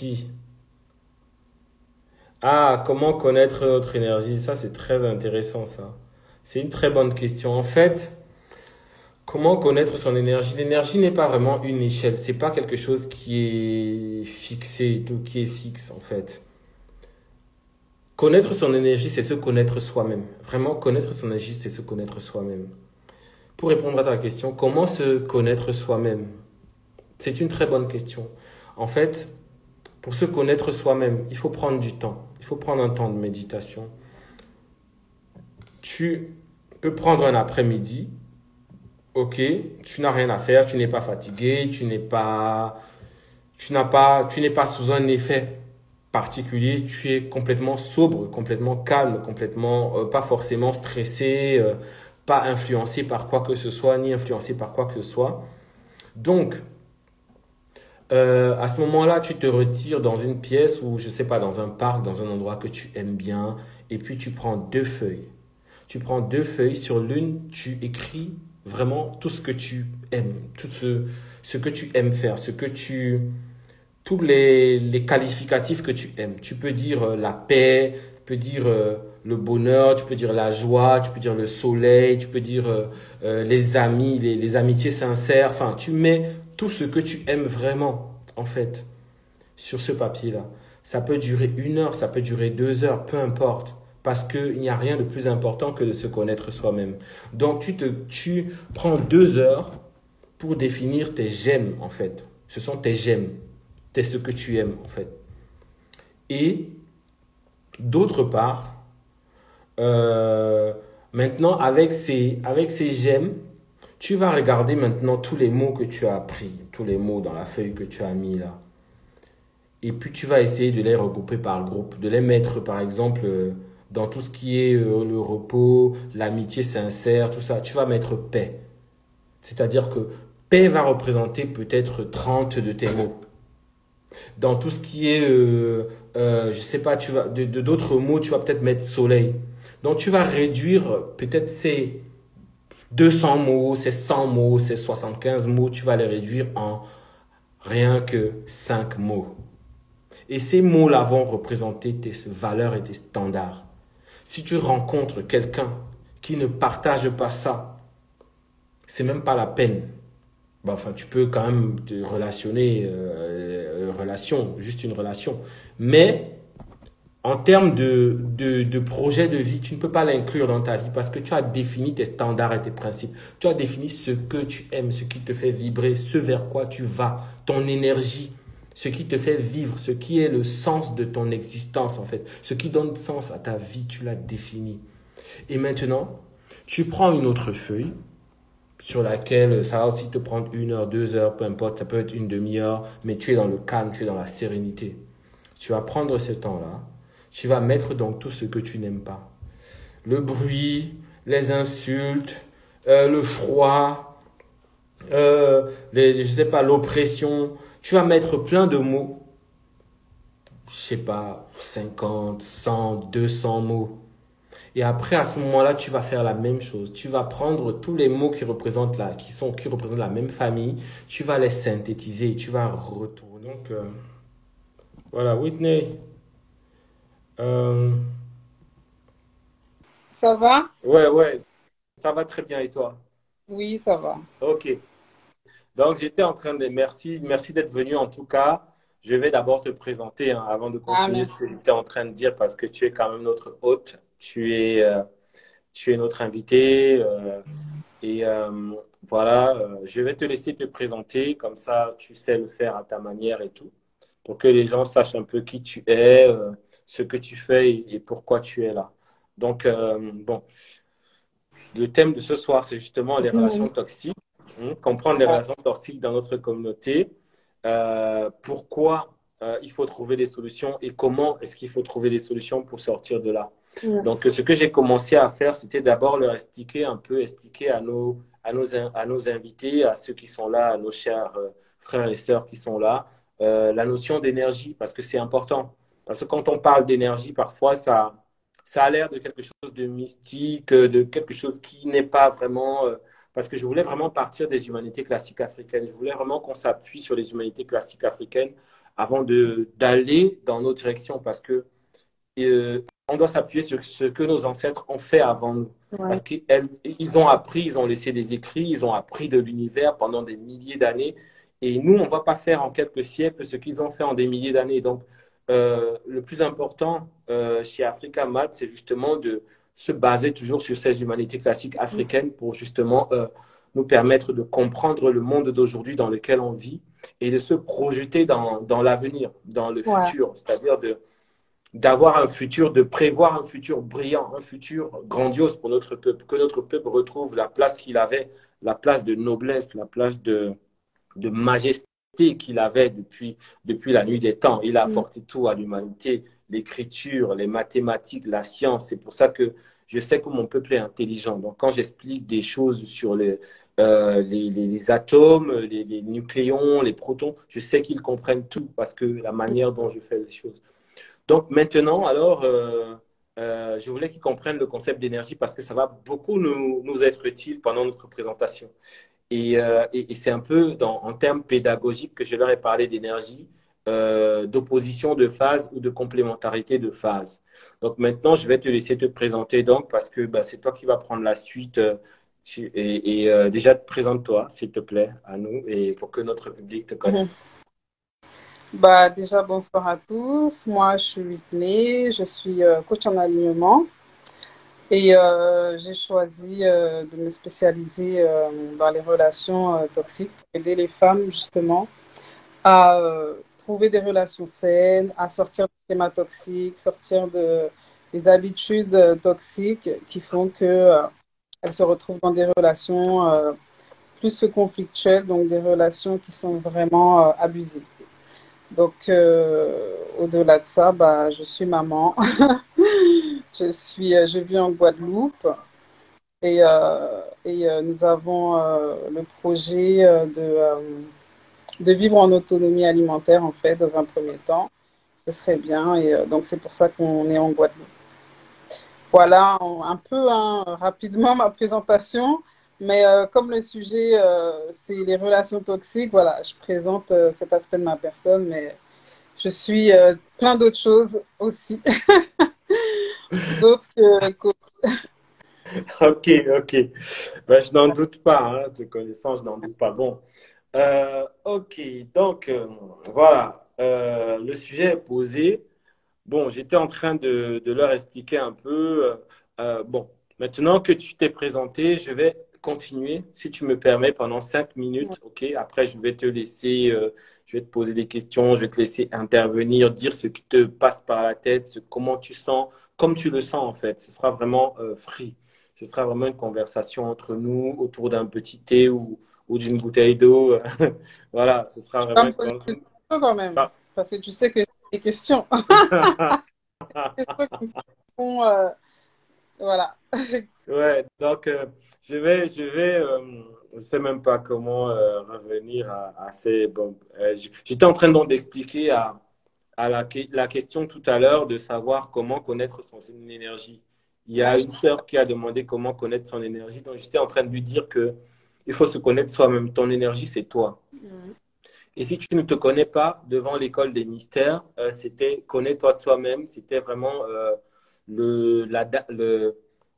Misty. Ah, comment connaître notre énergie? Ça, c'est très intéressant, ça. C'est une très bonne question. En fait, comment connaître son énergie? L'énergie n'est pas vraiment une échelle. C'est pas quelque chose qui est fixé et tout, qui est fixe, en fait. Connaître son énergie, c'est se connaître soi-même. Vraiment, connaître son énergie, c'est se connaître soi-même. Pour répondre à ta question, comment se connaître soi-même? C'est une très bonne question. En fait, pour se connaître soi-même, il faut prendre du temps. Il faut prendre un temps de méditation. Tu peux prendre un après-midi. Ok, tu n'as rien à faire, tu n'es pas fatigué, tu n'es pas sous un effet particulier, tu es complètement sobre, complètement calme, complètement pas forcément stressé, pas influencé par quoi que ce soit, ni influencé par quoi que ce soit. Donc, à ce moment-là, tu te retires dans une pièce ou, je sais pas, dans un parc, dans un endroit que tu aimes bien, et puis tu prends deux feuilles. Tu prends deux feuilles, sur l'une, tu écris vraiment tout ce que tu aimes, ce que tu aimes faire, tous les qualificatifs que tu aimes. Tu peux dire la paix, tu peux dire le bonheur, tu peux dire la joie, tu peux dire le soleil, tu peux dire les amis, les amitiés sincères. Enfin, tu mets tout ce que tu aimes vraiment, en fait, sur ce papier-là. Ça peut durer 1 heure, ça peut durer 2 heures, peu importe. Parce qu'il n'y a rien de plus important que de se connaître soi-même. Donc, tu prends 2 heures pour définir tes j'aime, en fait. Ce sont tes j'aime. C'est ce que tu aimes, en fait. Et d'autre part, euh, maintenant, avec ces j'aime, tu vas regarder maintenant tous les mots que tu as appris, tous les mots dans la feuille que tu as mis là. Et puis, tu vas essayer de les regrouper par groupe, de les mettre, par exemple, dans tout ce qui est le repos, l'amitié sincère, tout ça. Tu vas mettre paix. C'est-à-dire que paix va représenter peut-être 30 de tes mots. Dans tout ce qui est, je sais pas, tu vas, d'autres mots, tu vas peut-être mettre soleil. Donc, tu vas réduire peut-être ces 200 mots, ces 100 mots, ces 75 mots, tu vas les réduire en rien que 5 mots. Et ces mots-là vont représenter tes valeurs et tes standards. Si tu rencontres quelqu'un qui ne partage pas ça, c'est même pas la peine. Bon, enfin, tu peux quand même te relationner, relation, juste une relation. Mais en termes de projet de vie, tu ne peux pas l'inclure dans ta vie parce que tu as défini tes standards et tes principes. Tu as défini ce que tu aimes, ce qui te fait vibrer, ce vers quoi tu vas, ton énergie, ce qui te fait vivre, ce qui est le sens de ton existence en fait. Ce qui donne sens à ta vie, tu l'as défini. Et maintenant, tu prends une autre feuille sur laquelle ça va aussi te prendre 1 heure, 2 heures, peu importe, ça peut être une demi-heure, mais tu es dans le calme, tu es dans la sérénité. Tu vas prendre ce temps-là, tu vas mettre donc tout ce que tu n'aimes pas. Le bruit, les insultes, le froid, je sais pas, l'oppression. Tu vas mettre plein de mots, je sais pas, 50, 100, 200 mots. Et après, à ce moment-là, tu vas faire la même chose. Tu vas prendre tous les mots qui représentent la même famille. Tu vas les synthétiser et tu vas retourner. Donc, voilà, Whitney. Euh, Ça va? ouais, ouais, ça va très bien et toi? Oui, ça va. Ok. Donc, j'étais en train de... merci d'être venu en tout cas. Je vais d'abord te présenter hein, avant de Ah, continuer ce que merci. j'étais en train de dire parce que tu es quand même notre hôte. Tu es notre invité. Et voilà, je vais te laisser te présenter, comme ça tu sais le faire à ta manière et tout, pour que les gens sachent un peu qui tu es, ce que tu fais et pourquoi tu es là. Donc, bon, le thème de ce soir, c'est justement les relations Mhm. toxiques, comprendre les relations toxiques dans notre communauté, pourquoi il faut trouver des solutions et comment est-ce qu'il faut trouver des solutions pour sortir de là. Ouais. Donc, ce que j'ai commencé à faire, c'était d'abord leur expliquer un peu, expliquer à nos invités, à ceux qui sont là, à nos chers frères et sœurs qui sont là, la notion d'énergie, parce que c'est important. Parce que quand on parle d'énergie, parfois, ça a l'air de quelque chose de mystique, de quelque chose qui n'est pas vraiment parce que je voulais vraiment partir des humanités classiques africaines. Je voulais vraiment qu'on s'appuie sur les humanités classiques africaines avant d'aller dans nos directions, parce que on doit s'appuyer sur ce que nos ancêtres ont fait avant nous. Ouais, Parce qu'ils ont appris, ils ont laissé des écrits, ils ont appris de l'univers pendant des milliers d'années. Et nous, on ne va pas faire en quelques siècles ce qu'ils ont fait en des milliers d'années. Donc, le plus important chez Africa Mat, c'est justement de se baser toujours sur ces humanités classiques africaines pour justement nous permettre de comprendre le monde d'aujourd'hui dans lequel on vit et de se projeter dans l'avenir, dans le ouais. futur. C'est-à-dire d'avoir un futur, de prévoir un futur brillant, un futur grandiose pour notre peuple, que notre peuple retrouve la place qu'il avait, la place de noblesse, la place de majesté qu'il avait depuis la nuit des temps. Il a Mm. apporté tout à l'humanité, l'écriture, les mathématiques, la science. C'est pour ça que je sais que mon peuple est intelligent. Donc quand j'explique des choses sur les atomes, les nucléons, les protons, je sais qu'ils comprennent tout parce que la manière dont je fais les choses. Donc maintenant, alors, je voulais qu'ils comprennent le concept d'énergie parce que ça va beaucoup nous être utile pendant notre présentation. Et c'est un peu en termes pédagogiques que je leur ai parlé d'énergie, d'opposition de phase ou de complémentarité de phase. Donc maintenant, je vais te laisser te présenter donc parce que bah, c'est toi qui vas prendre la suite. Déjà, présente-toi, s'il te plaît, à nous et pour que notre public te Mhm. connaisse. Bah, déjà, bonsoir à tous. Moi, je suis Whitney, je suis coach en alignement et j'ai choisi de me spécialiser dans les relations toxiques pour aider les femmes justement à trouver des relations saines, à sortir du schéma toxique, sortir des habitudes toxiques qui font que elles se retrouvent dans des relations plus que conflictuelles, donc des relations qui sont vraiment abusives. Donc, au-delà de ça, bah, je suis maman. Je vis en Guadeloupe et nous avons le projet de vivre en autonomie alimentaire, en fait, dans un premier temps. Ce serait bien. Et donc, c'est pour ça qu'on est en Guadeloupe. Voilà un peu hein, rapidement ma présentation. Mais comme le sujet, c'est les relations toxiques, voilà, je présente cet aspect de ma personne, mais je suis plein d'autres choses aussi, d'autres Ok, ok. Ben, je n'en doute pas, hein, te connaissant, je n'en doute pas. Bon, ok, donc voilà, le sujet est posé. Bon, j'étais en train de leur expliquer un peu. Bon, maintenant que tu t'es présenté, je vais continuer, si tu me permets, pendant 5 minutes. Ok, après, je vais te laisser, je vais te poser des questions, je vais te laisser intervenir, dire ce qui te passe par la tête, comment tu sens, comme tu le sens en fait. Ce sera vraiment free. Ce sera vraiment une conversation entre nous autour d'un petit thé ou d'une bouteille d'eau. Voilà, ce sera va vraiment me poser des questions quand même, parce que tu sais que j'ai des questions. Des questions qui me font, voilà. Ouais, donc je sais même pas comment revenir à ces. Bon, j'étais en train donc d'expliquer la question tout à l'heure de savoir comment connaître son énergie. Il y a une sœur qui a demandé comment connaître son énergie, donc j'étais en train de lui dire que il faut se connaître soi-même. Ton énergie, c'est toi. Mm. Et si tu ne te connais pas devant l'école des mystères, c'était connais-toi toi-même. C'était vraiment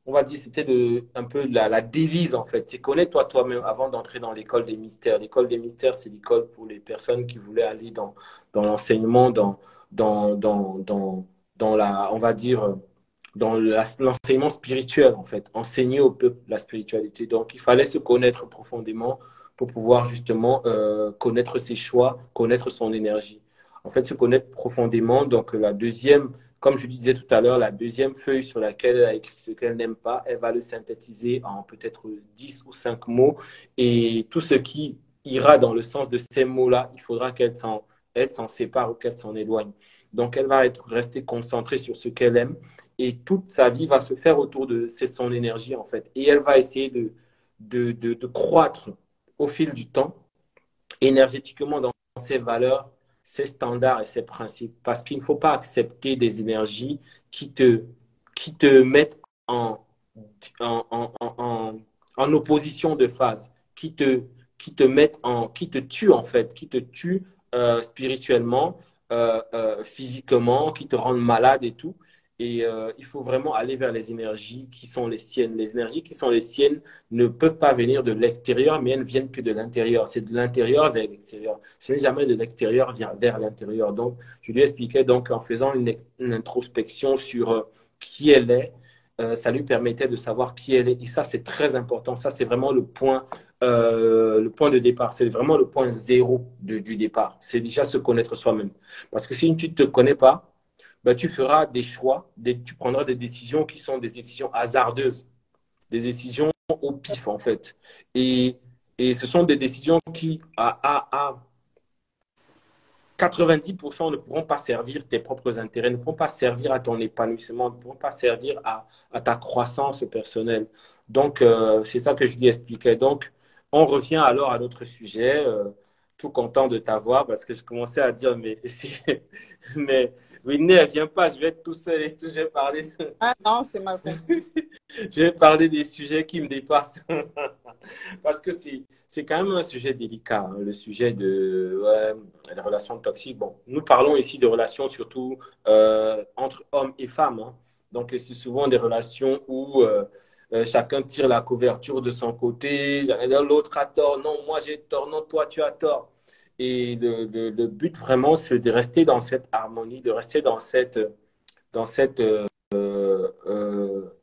on va dire, c'était un peu la devise en fait. C'est connais-toi toi-même avant d'entrer dans l'école des mystères. L'école des mystères, c'est l'école pour les personnes qui voulaient aller dans l'enseignement, dans, dans, dans, on va dire, dans l'enseignement spirituel en fait. Enseigner au peuple la spiritualité. Donc, il fallait se connaître profondément pour pouvoir justement connaître ses choix, connaître son énergie. En fait, se connaître profondément. Donc, la deuxième, comme je disais tout à l'heure, la deuxième feuille sur laquelle elle a écrit ce qu'elle n'aime pas, elle va le synthétiser en peut-être 10 ou 5 mots. Et tout ce qui ira dans le sens de ces mots-là, il faudra elle s'en sépare ou qu'elle s'en éloigne. Donc, elle va rester concentrée sur ce qu'elle aime et toute sa vie va se faire autour de son énergie, en fait. Et elle va essayer de croître au fil du temps, énergétiquement dans ses valeurs, ses standards et ses principes. Parce qu'il ne faut pas accepter des énergies qui te mettent en, en, en, en, en opposition de phase, qui te tuent en fait, qui te tuent spirituellement, physiquement, qui te rendent malade et tout. Et il faut vraiment aller vers les énergies qui sont les siennes. Les énergies qui sont les siennes ne peuvent pas venir de l'extérieur, mais elles ne viennent que de l'intérieur. C'est de l'intérieur vers l'extérieur. Ce n'est jamais de l'extérieur vers l'intérieur. Donc, je lui expliquais donc en faisant une introspection sur qui elle est, ça lui permettait de savoir qui elle est. Et ça, c'est très important. Ça, c'est vraiment le point de départ. C'est vraiment le point zéro du départ. C'est déjà se connaître soi-même. Parce que si tu ne te connais pas, ben, tu feras des choix, tu prendras des décisions qui sont des décisions hasardeuses, des décisions au pif, en fait. Et, et ce sont des décisions qui, à 90% ne pourront pas servir tes propres intérêts, ne pourront pas servir à ton épanouissement, ne pourront pas servir à ta croissance personnelle. Donc, c'est ça que je lui expliquais. Donc, on revient alors à notre sujet. Tout content de t'avoir parce que je commençais à dire, mais Whitney, elle vient pas, je vais être tout seul et tout, je vais parler. Ah non, c'est mal compris. Je vais parler des sujets qui me dépassent. Parce que c'est quand même un sujet délicat, hein, le sujet des relations toxiques. Bon, nous parlons ici de relations surtout entre hommes et femmes, hein. Donc, c'est souvent des relations où chacun tire la couverture de son côté. L'autre a tort. Non, moi j'ai tort. Non, toi tu as tort. Et le but vraiment, c'est de rester dans cette harmonie, de rester dans cette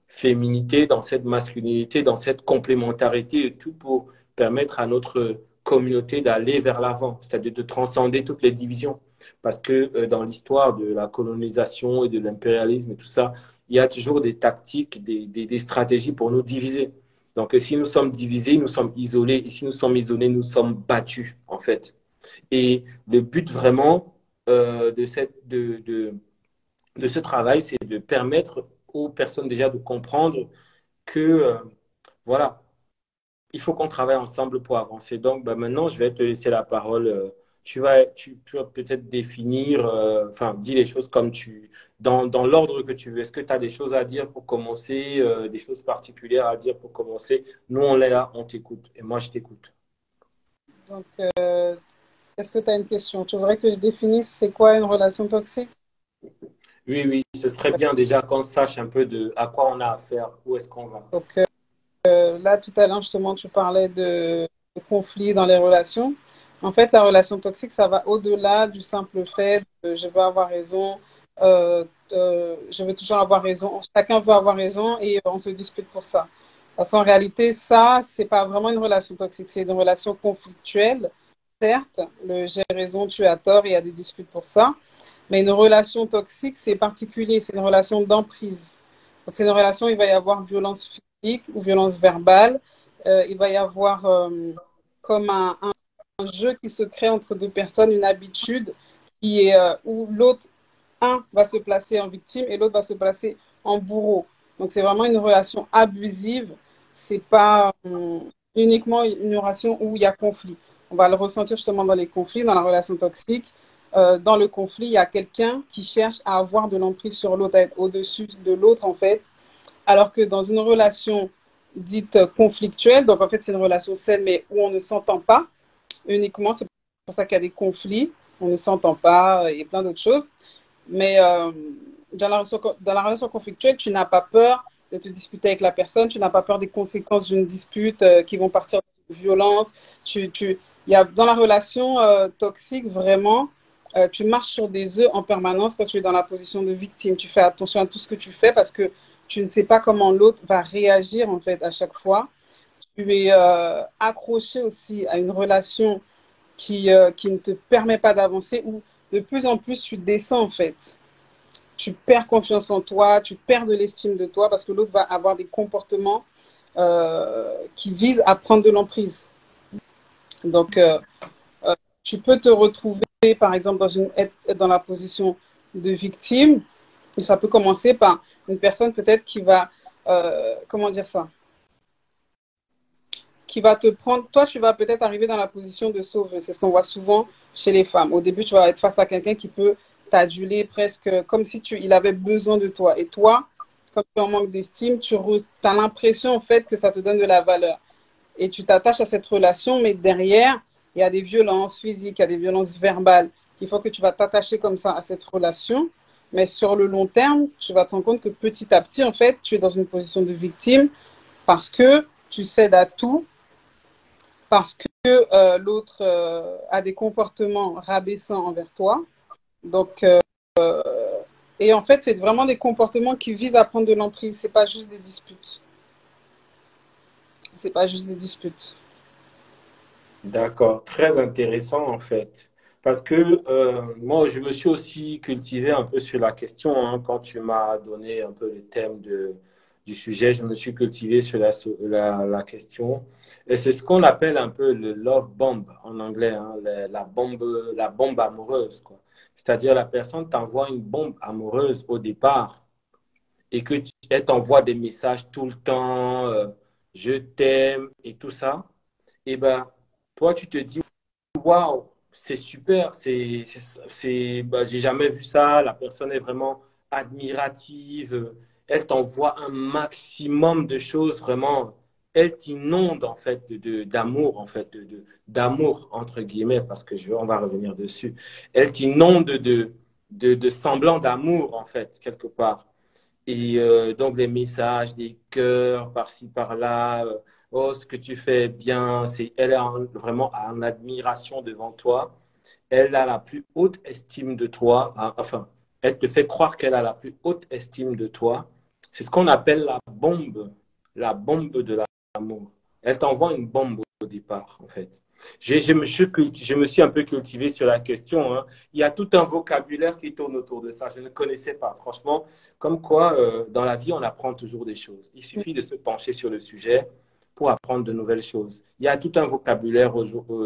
féminité, dans cette masculinité, dans cette complémentarité et tout pour permettre à notre communauté d'aller vers l'avant, c'est-à-dire de transcender toutes les divisions. Parce que dans l'histoire de la colonisation et de l'impérialisme et tout ça, il y a toujours des tactiques, des stratégies pour nous diviser. Donc, si nous sommes divisés, nous sommes isolés. Et si nous sommes isolés, nous sommes battus, en fait. Et le but vraiment de ce travail, c'est de permettre aux personnes déjà de comprendre que, voilà, il faut qu'on travaille ensemble pour avancer. Donc, bah, maintenant, je vais te laisser la parole. Tu vas peut-être définir, enfin, dis les choses dans l'ordre que tu veux. Est-ce que tu as des choses à dire pour commencer, des choses particulières à dire pour commencer? Nous, on est là, on t'écoute. Et moi, je t'écoute. Donc, est-ce que tu as une question? Tu voudrais que je définisse c'est quoi une relation toxique? Oui, oui, ce serait bien déjà qu'on sache un peu de à quoi on a affaire, où est-ce qu'on va. Donc, là, tout à l'heure, justement, tu parlais de conflits dans les relations. En fait, la relation toxique, ça va au-delà du simple fait de je veux avoir raison, je veux toujours avoir raison. Chacun veut avoir raison et on se dispute pour ça. Parce qu'en réalité, ça, c'est pas vraiment une relation toxique, c'est une relation conflictuelle. Certes, le j'ai raison, tu as tort, et il y a des disputes pour ça. Mais une relation toxique, c'est particulier, c'est une relation d'emprise. Donc, c'est une relation, il va y avoir violence physique ou violence verbale. Il va y avoir comme un jeu qui se crée entre deux personnes, une habitude qui est où l'autre, un va se placer en victime et l'autre va se placer en bourreau. Donc, c'est vraiment une relation abusive. C'est pas uniquement une relation où il y a conflit. On va le ressentir justement dans les conflits, dans la relation toxique. Dans le conflit, il y a quelqu'un qui cherche à avoir de l'emprise sur l'autre, à être au-dessus de l'autre, en fait. Alors que dans une relation dite conflictuelle, donc en fait, c'est une relation saine, mais où on ne s'entend pas uniquement, c'est pour ça qu'il y a des conflits, on ne s'entend pas et plein d'autres choses. Mais dans la relation conflictuelle, tu n'as pas peur de te disputer avec la personne, tu n'as pas peur des conséquences d'une dispute qui vont partir de violence. Dans la relation toxique, vraiment, tu marches sur des œufs en permanence quand tu es dans la position de victime. Tu fais attention à tout ce que tu fais parce que tu ne sais pas comment l'autre va réagir en fait à chaque fois. Tu es accroché aussi à une relation qui ne te permet pas d'avancer ou de plus en plus tu descends en fait. Tu perds confiance en toi, tu perds de l'estime de toi parce que l'autre va avoir des comportements qui visent à prendre de l'emprise. Donc, tu peux te retrouver, par exemple, être dans la position de victime. Et ça peut commencer par une personne peut-être qui va, comment dire ça, qui va te prendre. Toi, tu vas peut-être arriver dans la position de sauveuse. C'est ce qu'on voit souvent chez les femmes. Au début, tu vas être face à quelqu'un qui peut t'aduler presque comme si il avait besoin de toi. Et toi, quand tu es en manque d'estime, as l'impression en fait que ça te donne de la valeur. Et tu t'attaches à cette relation, mais derrière, il y a des violences physiques, il y a des violences verbales. Il faut que tu vas t'attacher comme ça à cette relation. Mais sur le long terme, tu vas te rendre compte que petit à petit, en fait, tu es dans une position de victime parce que tu cèdes à tout, parce que l'autre a des comportements rabaissants envers toi. Donc, et en fait, c'est vraiment des comportements qui visent à prendre de l'emprise. C'est pas juste des disputes. C'est pas juste des disputes. D'accord, très intéressant en fait. Parce que moi, je me suis aussi cultivé un peu sur la question, hein, quand tu m'as donné un peu le thème du sujet, je me suis cultivé sur la question. Et c'est ce qu'on appelle un peu le love bomb en anglais, hein, la bombe amoureuse, quoi. C'est-à-dire la personne t'envoie une bombe amoureuse au départ et elle t'envoie des messages tout le temps, je t'aime et tout ça. Et ben, toi, tu te dis, waouh, c'est super, bah, j'ai jamais vu ça. La personne est vraiment admirative. Elle t'envoie un maximum de choses, vraiment. Elle t'inonde en fait d'amour, en fait, d'amour entre guillemets, parce que on va revenir dessus. Elle t'inonde de semblant d'amour en fait, quelque part. Et donc, les messages, des cœurs par-ci, par-là. Oh, ce que tu fais bien. Elle est vraiment en admiration devant toi. Elle a la plus haute estime de toi. Enfin, elle te fait croire qu'elle a la plus haute estime de toi. C'est ce qu'on appelle la bombe de l'amour. Elle t'envoie une bombe au départ, en fait. Je me suis un peu cultivé sur la question, hein. Il y a tout un vocabulaire qui tourne autour de ça. Je ne connaissais pas, franchement. Comme quoi, dans la vie, on apprend toujours des choses. Il suffit de se pencher sur le sujet pour apprendre de nouvelles choses. Il y a tout un vocabulaire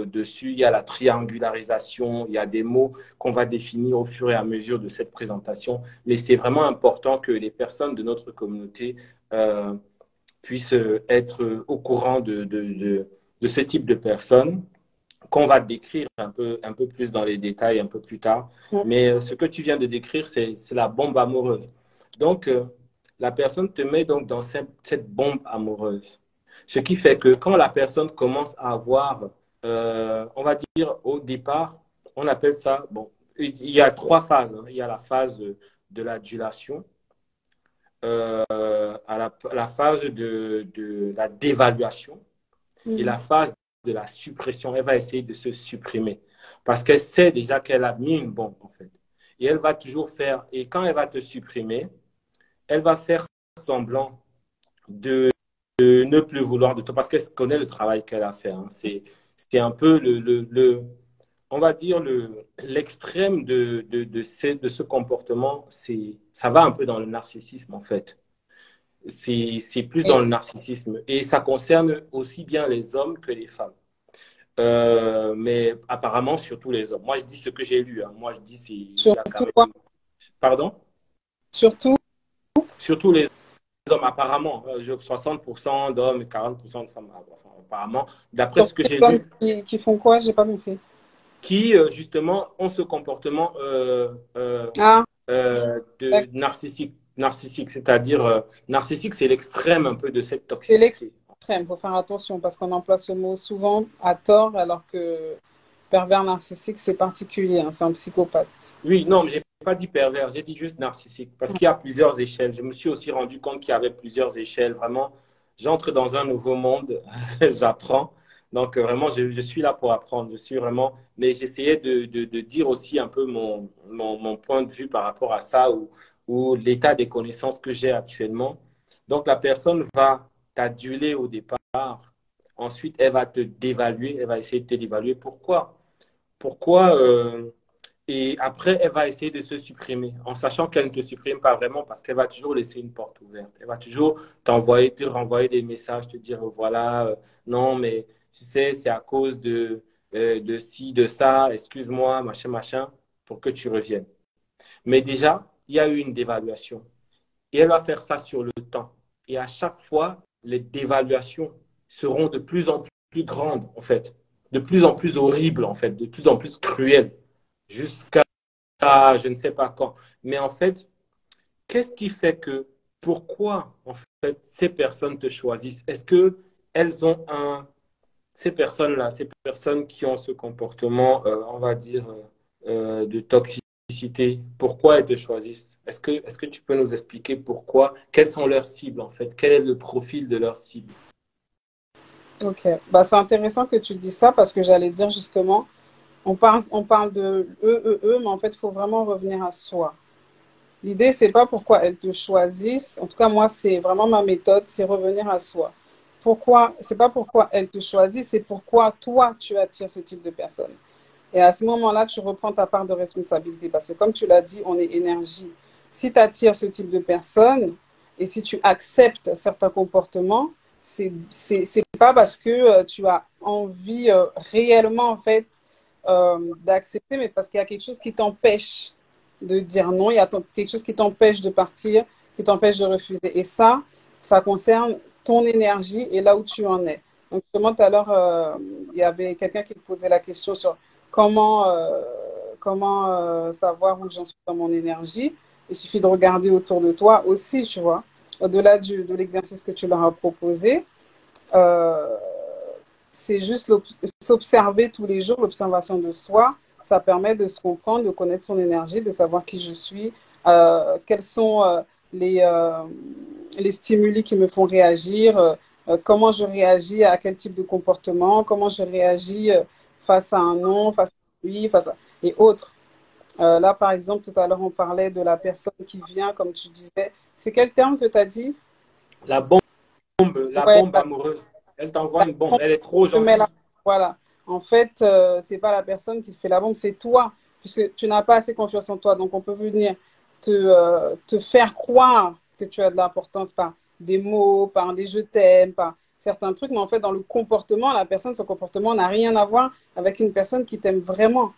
dessus. Il y a la triangularisation. Il y a des mots qu'on va définir au fur et à mesure de cette présentation. Mais c'est vraiment important que les personnes de notre communauté euh, puissent être au courant de ce type de personnes qu'on va décrire un peu plus dans les détails un peu plus tard. Mais ce que tu viens de décrire, c'est la bombe amoureuse. Donc, la personne te met donc dans cette bombe amoureuse. Ce qui fait que quand la personne commence à avoir, on va dire au départ, on appelle ça, bon, il y a trois phases, hein. Il y a la phase de l'adulation, la phase de la dévaluation et Mhm. la phase de la suppression. Elle va essayer de se supprimer parce qu'elle sait déjà qu'elle a mis une bombe, en fait. Et elle va toujours faire, et quand elle va te supprimer, elle va faire semblant de ne plus vouloir de toi parce qu'elle connaît le travail qu'elle a fait, hein. C'est un peu on va dire, l'extrême de ce comportement. Ça va un peu dans le narcissisme, en fait. C'est plus dans Et le narcissisme. Et ça concerne aussi bien les hommes que les femmes. Mais apparemment, surtout les hommes. Moi, je dis ce que j'ai lu, hein. Moi, je dis, il y a quand surtout quoi? même. Pardon? Surtout, Surtout les hommes, apparemment. 60% d'hommes et 40% de femmes. Enfin, apparemment, d'après ce surtout que les j'ai hommes lu, qui font quoi? J'ai pas compris. qui justement ont ce comportement Ah, de narcissique. Narcissique, c'est-à-dire, narcissique, c'est l'extrême un peu de cette c'est toxicité. l'extrême. Il faut faire attention parce qu'on emploie ce mot souvent à tort, alors que pervers narcissique, c'est particulier, hein, c'est un psychopathe. Oui, non, mais j'ai pas dit pervers, j'ai dit juste narcissique. Parce qu'il y a plusieurs échelles. Je me suis aussi rendu compte qu'il y avait plusieurs échelles. Vraiment, j'entre dans un nouveau monde, j'apprends. Donc, vraiment, je suis là pour apprendre. Je suis vraiment. Mais j'essayais de dire aussi un peu mon point de vue par rapport à ça ou l'état des connaissances que j'ai actuellement. Donc, la personne va t'aduler au départ. Ensuite, elle va te dévaluer. Elle va essayer de te dévaluer. Pourquoi? Pourquoi et après, elle va essayer de se supprimer, en sachant qu'elle ne te supprime pas vraiment parce qu'elle va toujours laisser une porte ouverte. Elle va toujours te renvoyer des messages, te dire, voilà, non, mais tu sais, c'est à cause de ci, de ça, excuse-moi, machin, machin, pour que tu reviennes. Mais déjà, il y a eu une dévaluation. Et elle va faire ça sur le temps. Et à chaque fois, les dévaluations seront de plus en plus grandes, en fait, de plus en plus horribles, en fait, de plus en plus cruelles, jusqu'à je ne sais pas quand. Mais en fait, qu'est-ce qui fait que pourquoi, en fait, ces personnes te choisissent? Est-ce que elles ont ces personnes-là, ces personnes qui ont ce comportement, on va dire, de toxicité, pourquoi elles te choisissent? Est-ce que tu peux nous expliquer pourquoi? Quelles sont leurs cibles, en fait? Quel est le profil de leurs cibles? Ok, bah, c'est intéressant que tu dis ça parce que j'allais dire justement, on parle de mais en fait, il faut vraiment revenir à soi. L'idée, c'est pas pourquoi elles te choisissent. En tout cas, moi, c'est vraiment ma méthode, c'est revenir à soi. Pourquoi, c'est pas pourquoi elles te choisissent, c'est pourquoi toi, tu attires ce type de personne. Et à ce moment-là, tu reprends ta part de responsabilité parce que comme tu l'as dit, on est énergie. Si tu attires ce type de personne et si tu acceptes certains comportements, c'est pas parce que tu as envie réellement en fait d'accepter, mais parce qu'il y a quelque chose qui t'empêche de dire non, il y a quelque chose qui t'empêche de partir, qui t'empêche de refuser. Et ça concerne ton énergie et là où tu en es. Donc justement, tout à l'heure, il y avait quelqu'un qui me posait la question sur comment savoir où j'en suis dans mon énergie. Il suffit de regarder autour de toi aussi, tu vois. Au-delà de l'exercice que tu leur as proposé, euh, c'est juste s'observer tous les jours, l'observation de soi. Ça permet de se comprendre, de connaître son énergie, de savoir qui je suis, quels sont les stimuli qui me font réagir, comment je réagis à quel type de comportement, comment je réagis face à un non, face à oui, face à... et autres. Là, par exemple, tout à l'heure, on parlait de la personne qui vient, comme tu disais. C'est quel terme que tu as dit? La la Ouais, bombe amoureuse. Elle t'envoie la une bombe. bombe Elle est trop te met la... gentille. Voilà. En fait, c'est pas la personne qui te fait la bombe, c'est toi, puisque tu n'as pas assez confiance en toi. Donc, on peut venir te faire croire que tu as de l'importance par des mots, par des je t'aime, par certains trucs, mais en fait, dans le comportement, la personne, son comportement n'a rien à voir avec une personne qui t'aime vraiment.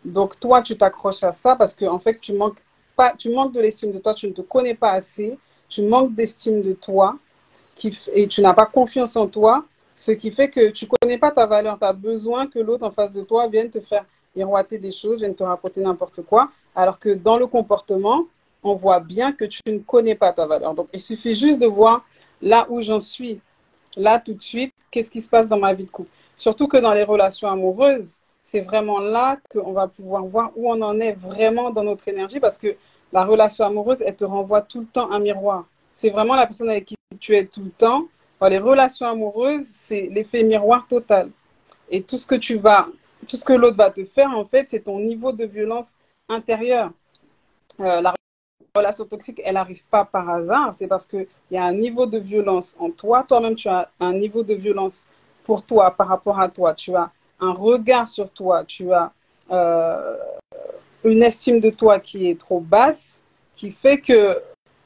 Donc, toi, tu t'accroches à ça parce que, en fait, tu manques de l'estime de toi, tu ne te connais pas assez, tu manques d'estime de toi et tu n'as pas confiance en toi, ce qui fait que tu ne connais pas ta valeur. Tu as besoin que l'autre en face de toi vienne te faire miroiter des choses, vienne te raconter n'importe quoi, alors que dans le comportement, on voit bien que tu ne connais pas ta valeur. Donc, il suffit juste de voir là où j'en suis, là tout de suite, qu'est-ce qui se passe dans ma vie de couple. Surtout que dans les relations amoureuses, c'est vraiment là qu'on va pouvoir voir où on en est vraiment dans notre énergie parce que la relation amoureuse, elle te renvoie tout le temps un miroir. C'est vraiment la personne avec qui tu es tout le temps. Dans les relations amoureuses, c'est l'effet miroir total. Et tout ce que l'autre va te faire, en fait, c'est ton niveau de violence intérieure. La relation toxique, elle n'arrive pas par hasard. C'est parce qu'il y a un niveau de violence en toi. Toi-même, tu as un niveau de violence pour toi, par rapport à toi. Tu as un regard sur toi. Tu as euh, une estime de toi qui est trop basse, qui fait que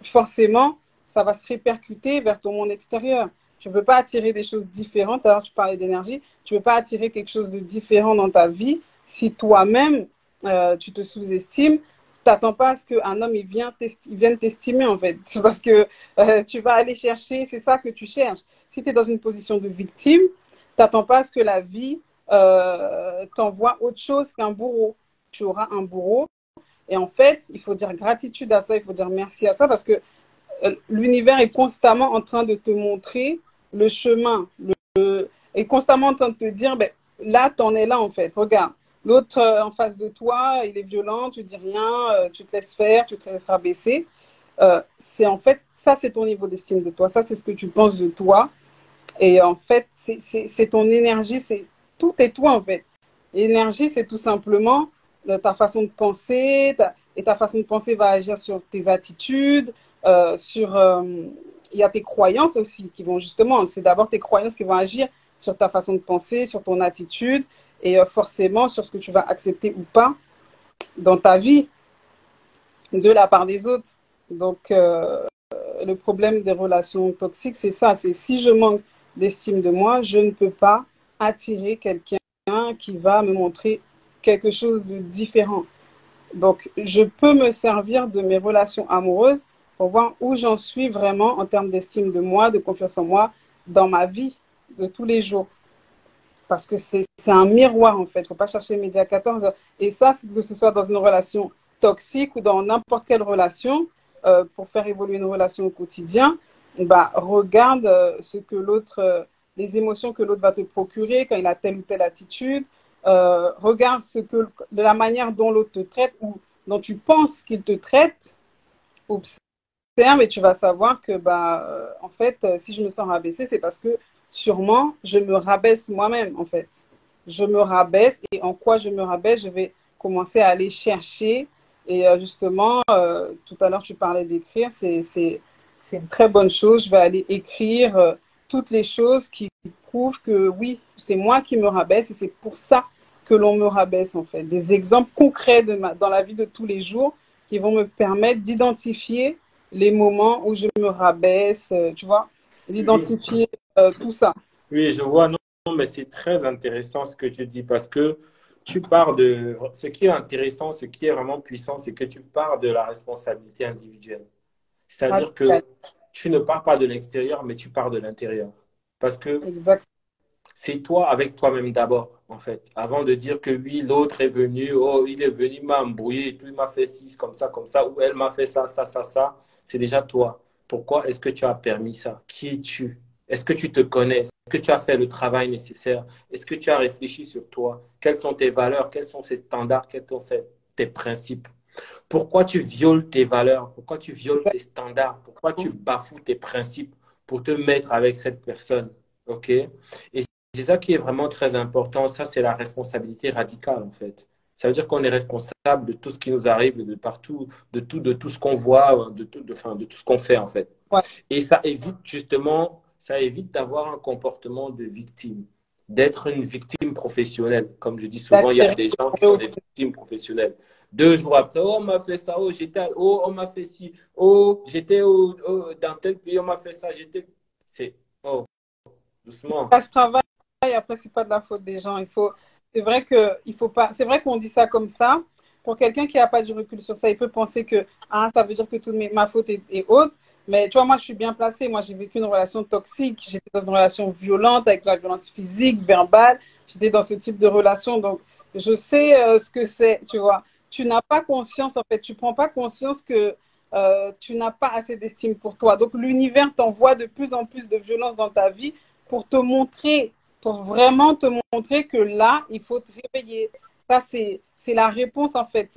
forcément, ça va se répercuter vers ton monde extérieur. Tu ne peux pas attirer des choses différentes. Alors, tu parlais d'énergie. Tu ne peux pas attirer quelque chose de différent dans ta vie si toi-même, tu te sous-estimes. T'attends pas à ce qu'un homme il vienne t'estimer en fait. C'est parce que tu vas aller chercher, c'est ça que tu cherches. Si tu es dans une position de victime, t'attends pas à ce que la vie t'envoie autre chose qu'un bourreau. Tu auras un bourreau. Et en fait, il faut dire gratitude à ça, il faut dire merci à ça parce que l'univers est constamment en train de te montrer le chemin, est constamment en train de te dire, ben, là, t'en es là en fait. Regarde, l'autre en face de toi, il est violent, tu dis rien, tu te laisses faire, tu te laisses rabaisser. C'est en fait, ça c'est ton niveau d'estime de toi, ça c'est ce que tu penses de toi. Et en fait, c'est ton énergie, c'est tout est toi en fait. L'énergie, c'est tout simplement ta façon de penser, et ta façon de penser va agir sur tes attitudes, il y a tes croyances aussi qui vont justement, c'est d'abord tes croyances qui vont agir sur ta façon de penser, sur ton attitude, et forcément sur ce que tu vas accepter ou pas dans ta vie de la part des autres. Donc, le problème des relations toxiques, c'est ça, c'est si je manque d'estime de moi, je ne peux pas attirer quelqu'un qui va me montrer quelque chose de différent. Donc, je peux me servir de mes relations amoureuses pour voir où j'en suis vraiment en termes d'estime de moi, de confiance en moi, dans ma vie de tous les jours. Parce que c'est un miroir, en fait. Il ne faut pas chercher midi à 14 heures. Et ça, que ce soit dans une relation toxique ou dans n'importe quelle relation, pour faire évoluer une relation au quotidien, bah, regarde ce que l'autre, les émotions que l'autre va te procurer quand il a telle ou telle attitude. Regarde de la manière dont l'autre te traite ou dont tu penses qu'il te traite. Observe et tu vas savoir que, bah, en fait, si je me sens rabaissée, c'est parce que sûrement je me rabaisse moi-même, en fait. Je me rabaisse et en quoi je me rabaisse, je vais commencer à aller chercher. Et justement, tout à l'heure, tu parlais d'écrire, c'est une très bonne chose. Je vais aller écrire toutes les choses qui prouvent que oui, c'est moi qui me rabaisse et c'est pour ça que l'on me rabaisse, en fait. Des exemples concrets dans la vie de tous les jours qui vont me permettre d'identifier les moments où je me rabaisse, tu vois, Oui, d'identifier tout ça. oui, je vois. Non, non, mais c'est très intéressant ce que tu dis parce que tu pars de... Ce qui est intéressant, ce qui est vraiment puissant, c'est que tu pars de la responsabilité individuelle. C'est-à-dire Radical. que tu ne pars pas de l'extérieur, mais tu pars de l'intérieur. Parce que Exact. c'est toi avec toi-même d'abord, en fait. Avant de dire que oui, l'autre est venu, oh, il est venu m'embrouiller et tout, il m'a fait ci, comme ça, ou elle m'a fait ça. C'est déjà toi. Pourquoi est-ce que tu as permis ça? Qui es-tu? Est-ce que tu te connais? Est-ce que tu as fait le travail nécessaire? Est-ce que tu as réfléchi sur toi? Quelles sont tes valeurs? Quels sont ces standards? Quels sont tes principes? Pourquoi tu violes tes valeurs? Pourquoi tu violes tes standards? Pourquoi tu bafoues tes principes pour te mettre avec cette personne? OK? Et c'est ça qui est vraiment très important. Ça, c'est la responsabilité radicale, en fait. Ça veut dire qu'on est responsable de tout ce qui nous arrive, de partout, de tout ce qu'on voit, enfin, de tout ce qu'on fait, en fait. Ouais. Et ça évite justement, ça évite d'avoir un comportement de victime, d'être une victime professionnelle. Comme je dis souvent, il y a D'attirer des gens qui le sont haut. des victimes professionnelles. 2 jours après, oh, on m'a fait ça, oh, oh, on m'a fait ci, oh, j'étais dans tel pays, on m'a fait ça, c'est, oh, doucement. Ça se travaille, après, c'est pas de la faute des gens. C'est vrai que, il faut pas, c'est vrai qu'on dit ça comme ça. Pour quelqu'un qui n'a pas du recul sur ça, il peut penser que, ah, ça veut dire que toute ma faute est haute. Mais tu vois, moi, je suis bien placée. Moi, j'ai vécu une relation toxique. J'étais dans une relation violente avec la violence physique, verbale. J'étais dans ce type de relation. Donc, je sais ce que c'est, tu vois. Tu n'as pas conscience, en fait, tu prends pas conscience que tu n'as pas assez d'estime pour toi. Donc, l'univers t'envoie de plus en plus de violence dans ta vie pour te montrer, pour vraiment te montrer que là, il faut te réveiller. Ça, c'est la réponse, en fait.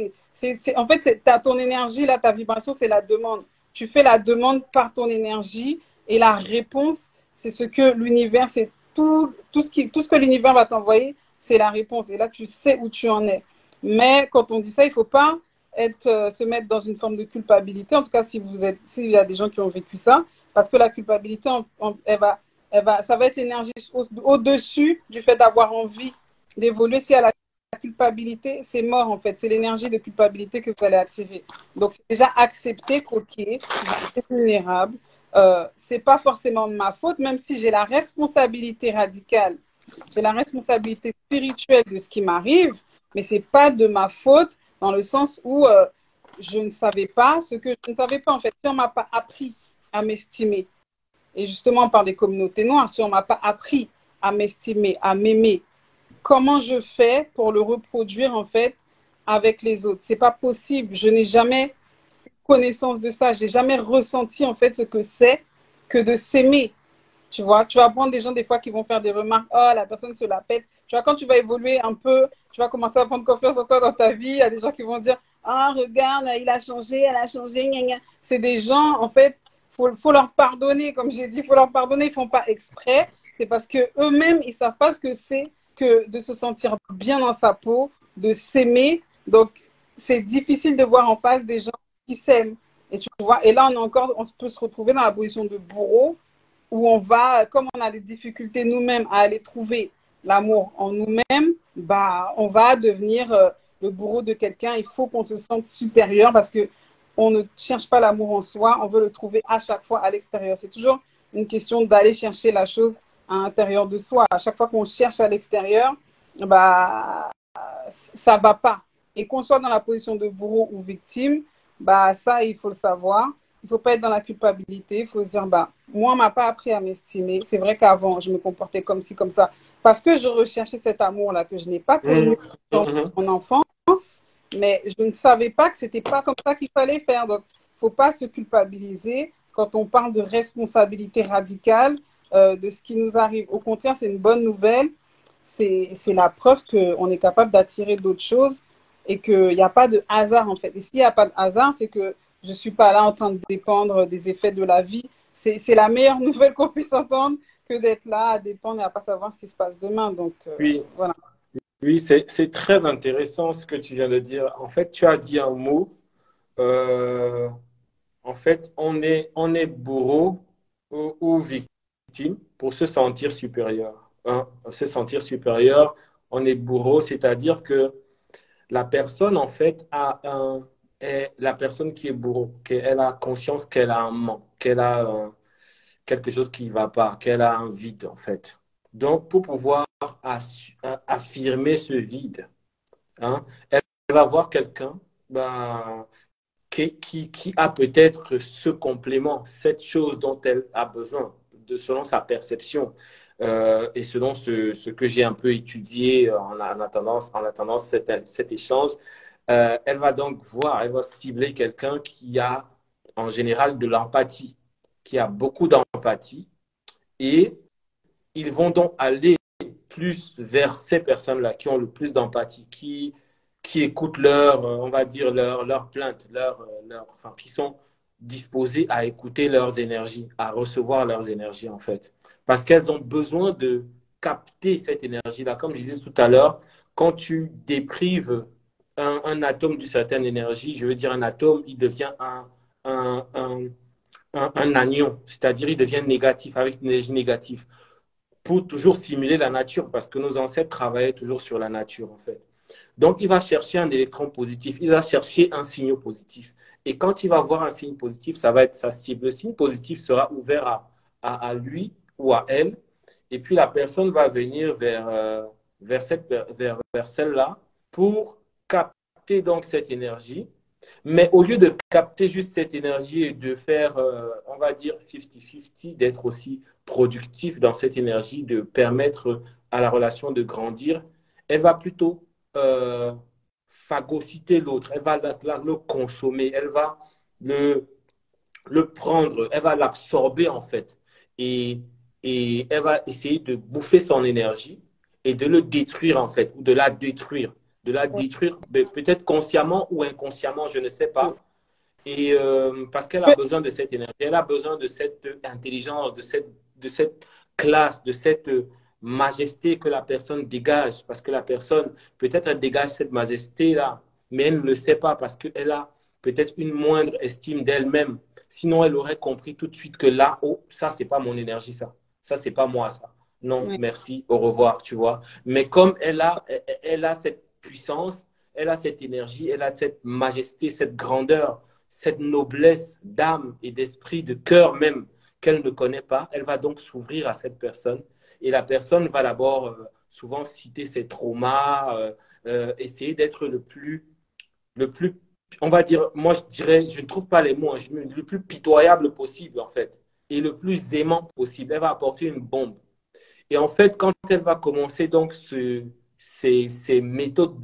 En fait, c'est ton énergie, là, ta vibration, c'est la demande. Tu fais la demande par ton énergie et la réponse, c'est ce que l'univers, c'est tout ce que l'univers va t'envoyer, c'est la réponse. Et là, tu sais où tu en es. Mais quand on dit ça, il ne faut pas se mettre dans une forme de culpabilité. En tout cas, s'il y a des gens qui ont vécu ça, parce que la culpabilité, ça va être l'énergie au-dessus du fait d'avoir envie d'évoluer. Si elle a la culpabilité, c'est mort en fait. C'est l'énergie de culpabilité que vous allez attirer. Donc, c'est déjà accepter qu'ok, c'est vulnérable. C'est pas forcément de ma faute, même si j'ai la responsabilité radicale, j'ai la responsabilité spirituelle de ce qui m'arrive, mais c'est pas de ma faute dans le sens où je ne savais pas ce que je ne savais pas en fait. Si on m'a pas appris à m'estimer, et justement, on parle des communautés noires. Si on ne m'a pas appris à m'estimer, à m'aimer, comment je fais pour le reproduire en fait avec les autres? C'est pas possible. Je n'ai jamais eu connaissance de ça. J'ai jamais ressenti en fait ce que c'est que de s'aimer. Tu vois, tu vas prendre des gens des fois qui vont faire des remarques. Oh, la personne se la pète. Tu vois, quand tu vas évoluer un peu, tu vas commencer à prendre confiance en toi dans ta vie. Il y a des gens qui vont dire, ah, regarde, il a changé, elle a changé. Gna, gna. C'est des gens, en fait, faut leur pardonner. Comme j'ai dit, il faut leur pardonner. Ils font pas exprès. C'est parce que eux-mêmes, ils savent pas ce que c'est que de se sentir bien dans sa peau, de s'aimer. Donc, c'est difficile de voir en face des gens qui s'aiment. Et tu vois, et là, on peut se retrouver dans la position de bourreau où on va, comme on a des difficultés nous-mêmes à aller trouver l'amour en nous-mêmes, bah, on va devenir le bourreau de quelqu'un. Il faut qu'on se sente supérieur parce que on ne cherche pas l'amour en soi, on veut le trouver à chaque fois à l'extérieur. C'est toujours une question d'aller chercher la chose à l'intérieur de soi. À chaque fois qu'on cherche à l'extérieur, bah, ça va pas. Et qu'on soit dans la position de bourreau ou victime, bah, ça, il faut le savoir. Il ne faut pas être dans la culpabilité. Il faut se dire, bah, moi, on ne m'a pas appris à m'estimer. C'est vrai qu'avant, je me comportais comme ci, comme ça. Parce que je recherchais cet amour-là que je n'ai pas connu Mhm, dans mhm. mon enfance. Mais je ne savais pas que c'était pas comme ça qu'il fallait faire. Donc, faut pas se culpabiliser quand on parle de responsabilité radicale de ce qui nous arrive. Au contraire, c'est une bonne nouvelle. C'est la preuve qu'on est capable d'attirer d'autres choses et qu'il n'y a pas de hasard en fait. Et s'il n'y a pas de hasard, c'est que je ne suis pas là en train de dépendre des effets de la vie. C'est la meilleure nouvelle qu'on puisse entendre que d'être là à dépendre et à ne pas savoir ce qui se passe demain. Donc, Oui, voilà. oui, c'est très intéressant ce que tu viens de dire. En fait, tu as dit un mot. euh, En fait, on est bourreau ou victime pour se sentir supérieur. Hein. Se sentir supérieur, on est bourreau, c'est-à-dire que la personne, en fait, est la personne qui est bourreau, qu'elle a conscience qu'elle a un manque, qu'elle a quelque chose qui ne va pas, qu'elle a un vide, en fait. Donc, pour pouvoir affirmer ce vide, hein, elle va voir quelqu'un, ben, qui a peut-être ce complément, cette chose dont elle a besoin, selon sa perception et selon ce que j'ai un peu étudié en attendant cet échange. Elle va donc voir, elle va cibler quelqu'un qui a en général de l'empathie, qui a beaucoup d'empathie et ils vont donc aller plus vers ces personnes-là qui ont le plus d'empathie, qui écoutent on va dire, leur plainte, enfin, qui sont disposés à écouter leurs énergies, à recevoir leurs énergies, en fait. Parce qu'elles ont besoin de capter cette énergie-là. Comme je disais tout à l'heure, quand tu déprives un atome d'une certaine énergie, je veux dire un atome, il devient un, un, un anion, c'est-à-dire il devient négatif, avec une énergie négative pour toujours simuler la nature, parce que nos ancêtres travaillaient toujours sur la nature, en fait. Donc, il va chercher un électron positif, il va chercher un signe positif. Et quand il va voir un signe positif, ça va être sa cible. Le signe positif sera ouvert à lui ou à elle. Et puis, la personne va venir vers celle-là pour capter donc cette énergie. Mais au lieu de capter juste cette énergie et de faire, on va dire, 50-50, d'être aussi productif dans cette énergie, de permettre à la relation de grandir, elle va plutôt phagocyter l'autre, elle va le consommer, elle va le, le prendre, elle va l'absorber en fait. Et, et elle va essayer de bouffer son énergie et de le détruire en fait, ou de la détruire. De la détruire, peut-être consciemment ou inconsciemment, je ne sais pas. Et parce qu'elle a besoin de cette énergie, elle a besoin de cette intelligence, de cette classe, de cette majesté que la personne dégage. Parce que la personne, peut-être elle dégage cette majesté-là, mais elle ne le sait pas parce qu'elle a peut-être une moindre estime d'elle-même. Sinon, elle aurait compris tout de suite que là, oh, ça, c'est pas mon énergie, ça. Ça, c'est pas moi, ça. Non, Oui. merci, au revoir, tu vois. Mais comme elle a cette puissance, elle a cette énergie, elle a cette majesté, cette grandeur, cette noblesse d'âme et d'esprit, de cœur même, qu'elle ne connaît pas, elle va donc s'ouvrir à cette personne. Et la personne va d'abord souvent citer ses traumas, essayer d'être le plus, on va dire, moi je dirais, je ne trouve pas les mots, hein, le plus pitoyable possible en fait, et le plus aimant possible. Elle va apporter une bombe. Et en fait, quand elle va commencer donc ces méthodes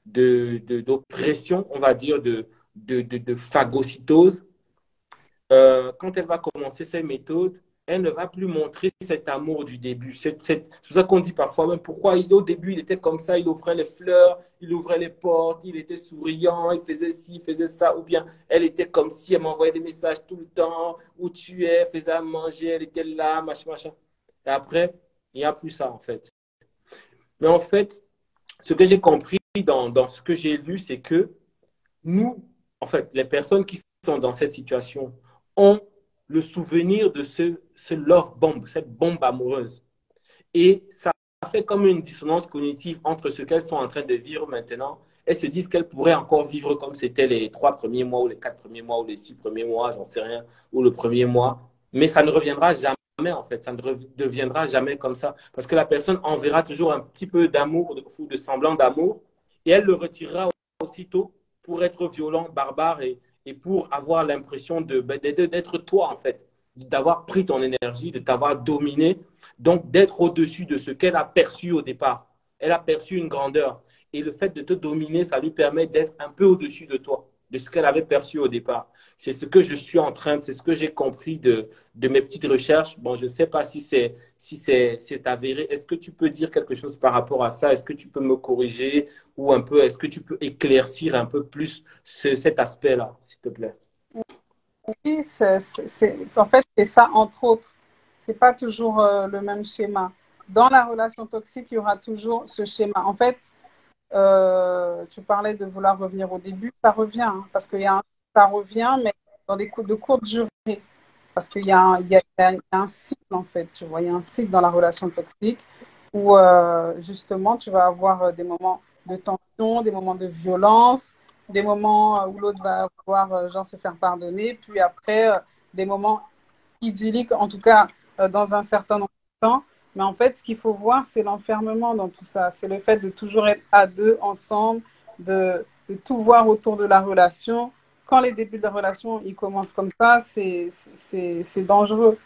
d'oppression, on va dire, de phagocytose, quand elle va commencer ces méthodes, elle ne va plus montrer cet amour du début. C'est pour ça qu'on dit parfois, même pourquoi au début il était comme ça, il offrait les fleurs, il ouvrait les portes, il était souriant, il faisait ci, il faisait ça, ou bien elle était comme si elle m'envoyait des messages tout le temps, où tu es, faisait à manger, elle était là, machin, machin. Et après, il n'y a plus ça en fait. Mais en fait, ce que j'ai compris dans ce que j'ai lu, c'est que nous, en fait, les personnes qui sont dans cette situation ont le souvenir de ce love bomb, cette bombe amoureuse. Et ça fait comme une dissonance cognitive entre ce qu'elles sont en train de vivre maintenant. Elles se disent qu'elles pourraient encore vivre comme c'était les 3 premiers mois ou les 4 premiers mois ou les 6 premiers mois, j'en sais rien, ou le premier mois. Mais ça ne reviendra jamais, en fait. Ça ne deviendra jamais comme ça. Parce que la personne enverra toujours un petit peu d'amour ou de semblant d'amour et elle le retirera aussitôt pour être violent, barbare et pour avoir l'impression d'être toi, en fait, d'avoir pris ton énergie, de t'avoir dominé, donc d'être au-dessus de ce qu'elle a perçu au départ. Elle a perçu une grandeur. Et le fait de te dominer, ça lui permet d'être un peu au-dessus de toi. de ce qu'elle avait perçu au départ. C'est ce que je suis en train, c'est ce que j'ai compris de mes petites recherches. Bon, je ne sais pas si c'est avéré. Est-ce que tu peux dire quelque chose par rapport à ça? Est-ce que tu peux me corriger ou un peu, est-ce que tu peux éclaircir un peu plus cet aspect-là, s'il te plaît? Oui, en fait, c'est ça, entre autres. C'est pas toujours le même schéma. Dans la relation toxique, il y aura toujours ce schéma. En fait, tu parlais de vouloir revenir au début, ça revient, hein, parce qu'il y a ça revient, mais dans des coups de courte durée. Parce qu'il y a, il y a un cycle, en fait, tu vois, il y a un cycle dans la relation toxique où, justement, tu vas avoir des moments de tension, des moments de violence, des moments où l'autre va vouloir, genre, se faire pardonner, puis après, des moments idyllique, en tout cas dans un certain nombre de temps. Mais en fait, ce qu'il faut voir, c'est l'enfermement dans tout ça. C'est le fait de toujours être à deux, ensemble, de tout voir autour de la relation. Quand les débuts de la relation, ils commencent comme ça, c'est dangereux.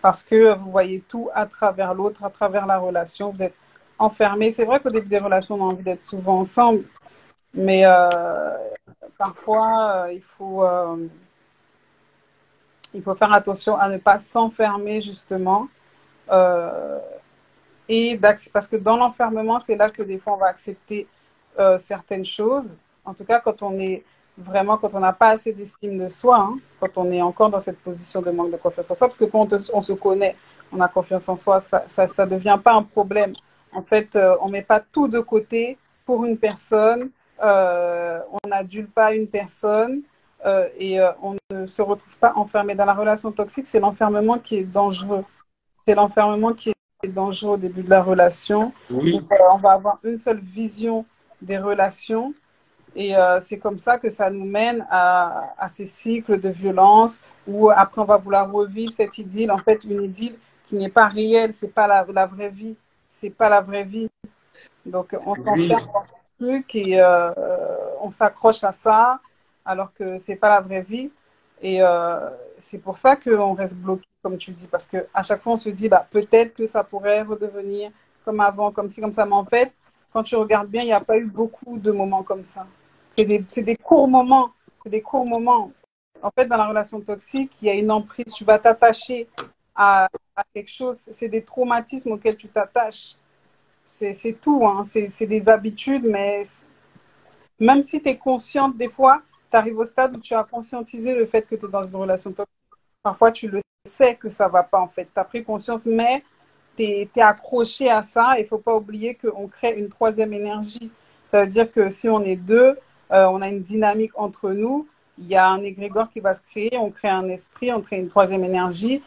Parce que vous voyez tout à travers l'autre, à travers la relation. Vous êtes enfermés. C'est vrai qu'au début des relations, on a envie d'être souvent ensemble. Mais parfois, il faut faire attention à ne pas s'enfermer, justement. Euh, parce que dans l'enfermement, c'est là que des fois on va accepter certaines choses. En tout cas, quand on n'a pas assez d'estime de soi, hein, quand on est encore dans cette position de manque de confiance en soi, parce que quand on se connaît, on a confiance en soi, ça devient pas un problème. En fait, on met pas tout de côté pour une personne, on n'adulte pas une personne et on ne se retrouve pas enfermé. Dans la relation toxique, c'est l'enfermement qui est dangereux. C'est l'enfermement qui est dangereux au début de la relation, où Oui, on va avoir une seule vision des relations. Et c'est comme ça que ça nous mène à ces cycles de violence, où après on va vouloir revivre cette idylle, en fait une idylle qui n'est pas réelle, c'est pas la vraie vie, c'est pas la vraie vie. Donc on oui, s'enferme dans ce truc et on s'accroche à ça, alors que c'est pas la vraie vie. Et c'est pour ça qu'on reste bloqué, comme tu dis, parce qu'à chaque fois, on se dit, bah, peut-être que ça pourrait redevenir comme avant, comme ci, comme ça. Mais en fait, quand tu regardes bien, il n'y a pas eu beaucoup de moments comme ça. C'est des courts moments. C'est des courts moments. En fait, dans la relation toxique, il y a une emprise. Tu vas t'attacher à quelque chose. C'est des traumatismes auxquels tu t'attaches. C'est tout. Hein. C'est des habitudes, mais même si tu es consciente, des fois, tu arrives au stade où tu as conscientisé le fait que tu es dans une relation toxique. Parfois, tu le sais que ça va pas, en fait. Tu as pris conscience, mais tu es accroché à ça. Il ne faut pas oublier qu'on crée une troisième énergie. Ça veut dire que si on est deux, on a une dynamique entre nous. Il y a un égrégore qui va se créer. On crée un esprit, on crée une troisième énergie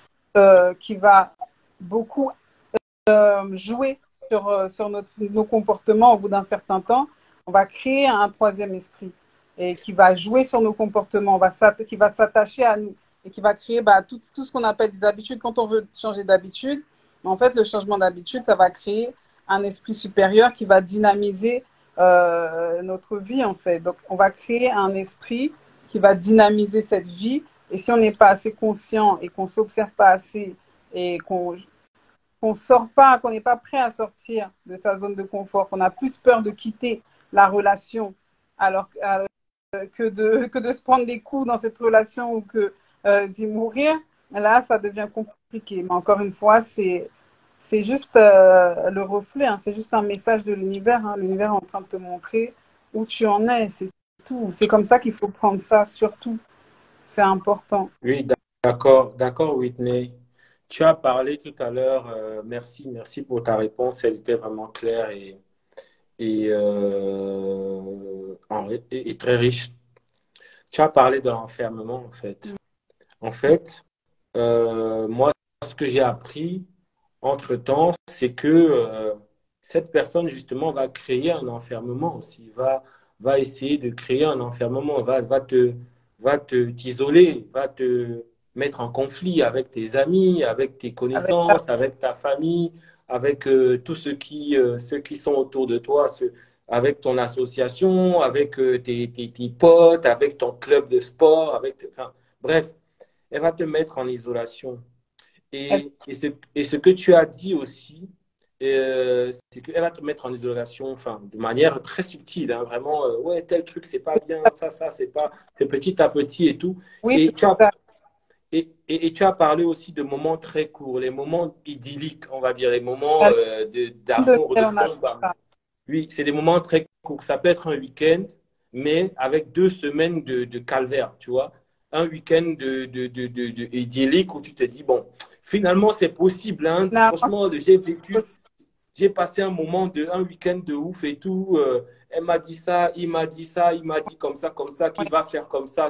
qui va beaucoup jouer sur nos comportements au bout d'un certain temps. On va créer un troisième esprit et qui va jouer sur nos comportements, qui va s'attacher à nous et qui va créer tout ce qu'on appelle des habitudes. Quand on veut changer d'habitude, en fait, le changement d'habitude, ça va créer un esprit supérieur qui va dynamiser notre vie, en fait. Donc, on va créer un esprit qui va dynamiser cette vie. Et si on n'est pas assez conscient et qu'on s'observe pas assez et qu'on sort pas, qu'on n'est pas prêt à sortir de sa zone de confort, qu'on a plus peur de quitter la relation alors que de se prendre des coups dans cette relation ou que d'y mourir, là, ça devient compliqué. Mais encore une fois, c'est juste le reflet, hein, c'est juste un message de l'univers. Hein. L'univers est en train de te montrer où tu en es, c'est tout. C'est comme ça qu'il faut prendre ça, surtout. C'est important. oui, d'accord, d'accord, Whitney. Tu as parlé tout à l'heure, merci pour ta réponse, elle était vraiment claire et très riche. Tu as parlé de l'enfermement, en fait. En fait, moi, ce que j'ai appris entre-temps, c'est que cette personne, justement, va créer un enfermement aussi, va essayer de créer un enfermement, t'isoler, va te mettre en conflit avec tes amis, avec tes Avec connaissances, avec ta famille, avec tous ceux qui sont autour de toi, avec ton association, avec tes potes, avec ton club de sport, enfin, bref, elle va te mettre en isolation. Et ce que tu as dit aussi, c'est qu'elle va te mettre en isolation, enfin, de manière très subtile, hein, vraiment, ouais, tel truc, c'est pas bien, ça, c'est pas, c'est petit à petit et tout. Oui, Et tout à fait. et tu as parlé aussi de moments très courts, les moments idylliques, on va dire, les moments De d'amour, de laquelle on a tombe amour. Oui, c'est des moments très courts. Ça peut être un week-end, mais avec 2 semaines de calvaire, tu vois. Un week-end idyllique où tu te dis, bon, finalement, c'est possible, hein. Non, Franchement, j'ai passé un week-end de ouf et tout. Elle m'a dit ça, il m'a dit ça, il m'a dit comme ça, qu'il va faire comme ça,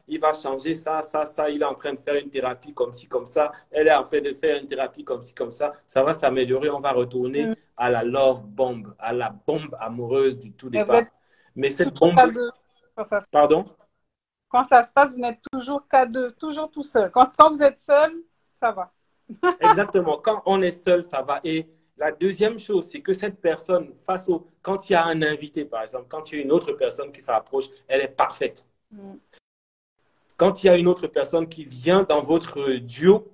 il va changer ça. Il est en train de faire une thérapie comme ci, comme ça. Elle est en train de faire une thérapie comme ci, comme ça. Ça va s'améliorer. On va retourner mm, à la love bomb, à la bombe amoureuse du tout mais vous départ. êtes Mais cette toujours qu'à bombe, deux. Quand ça, pardon? quand ça se passe, vous n'êtes toujours qu'à deux, toujours tout seul. Quand vous êtes seul, ça va. Exactement. Quand on est seul, ça va. Et la deuxième chose, c'est que cette personne, quand il y a un invité, par exemple, quand il y a une autre personne qui s'approche, elle est parfaite. Mm. Quand il y a une autre personne qui vient dans votre duo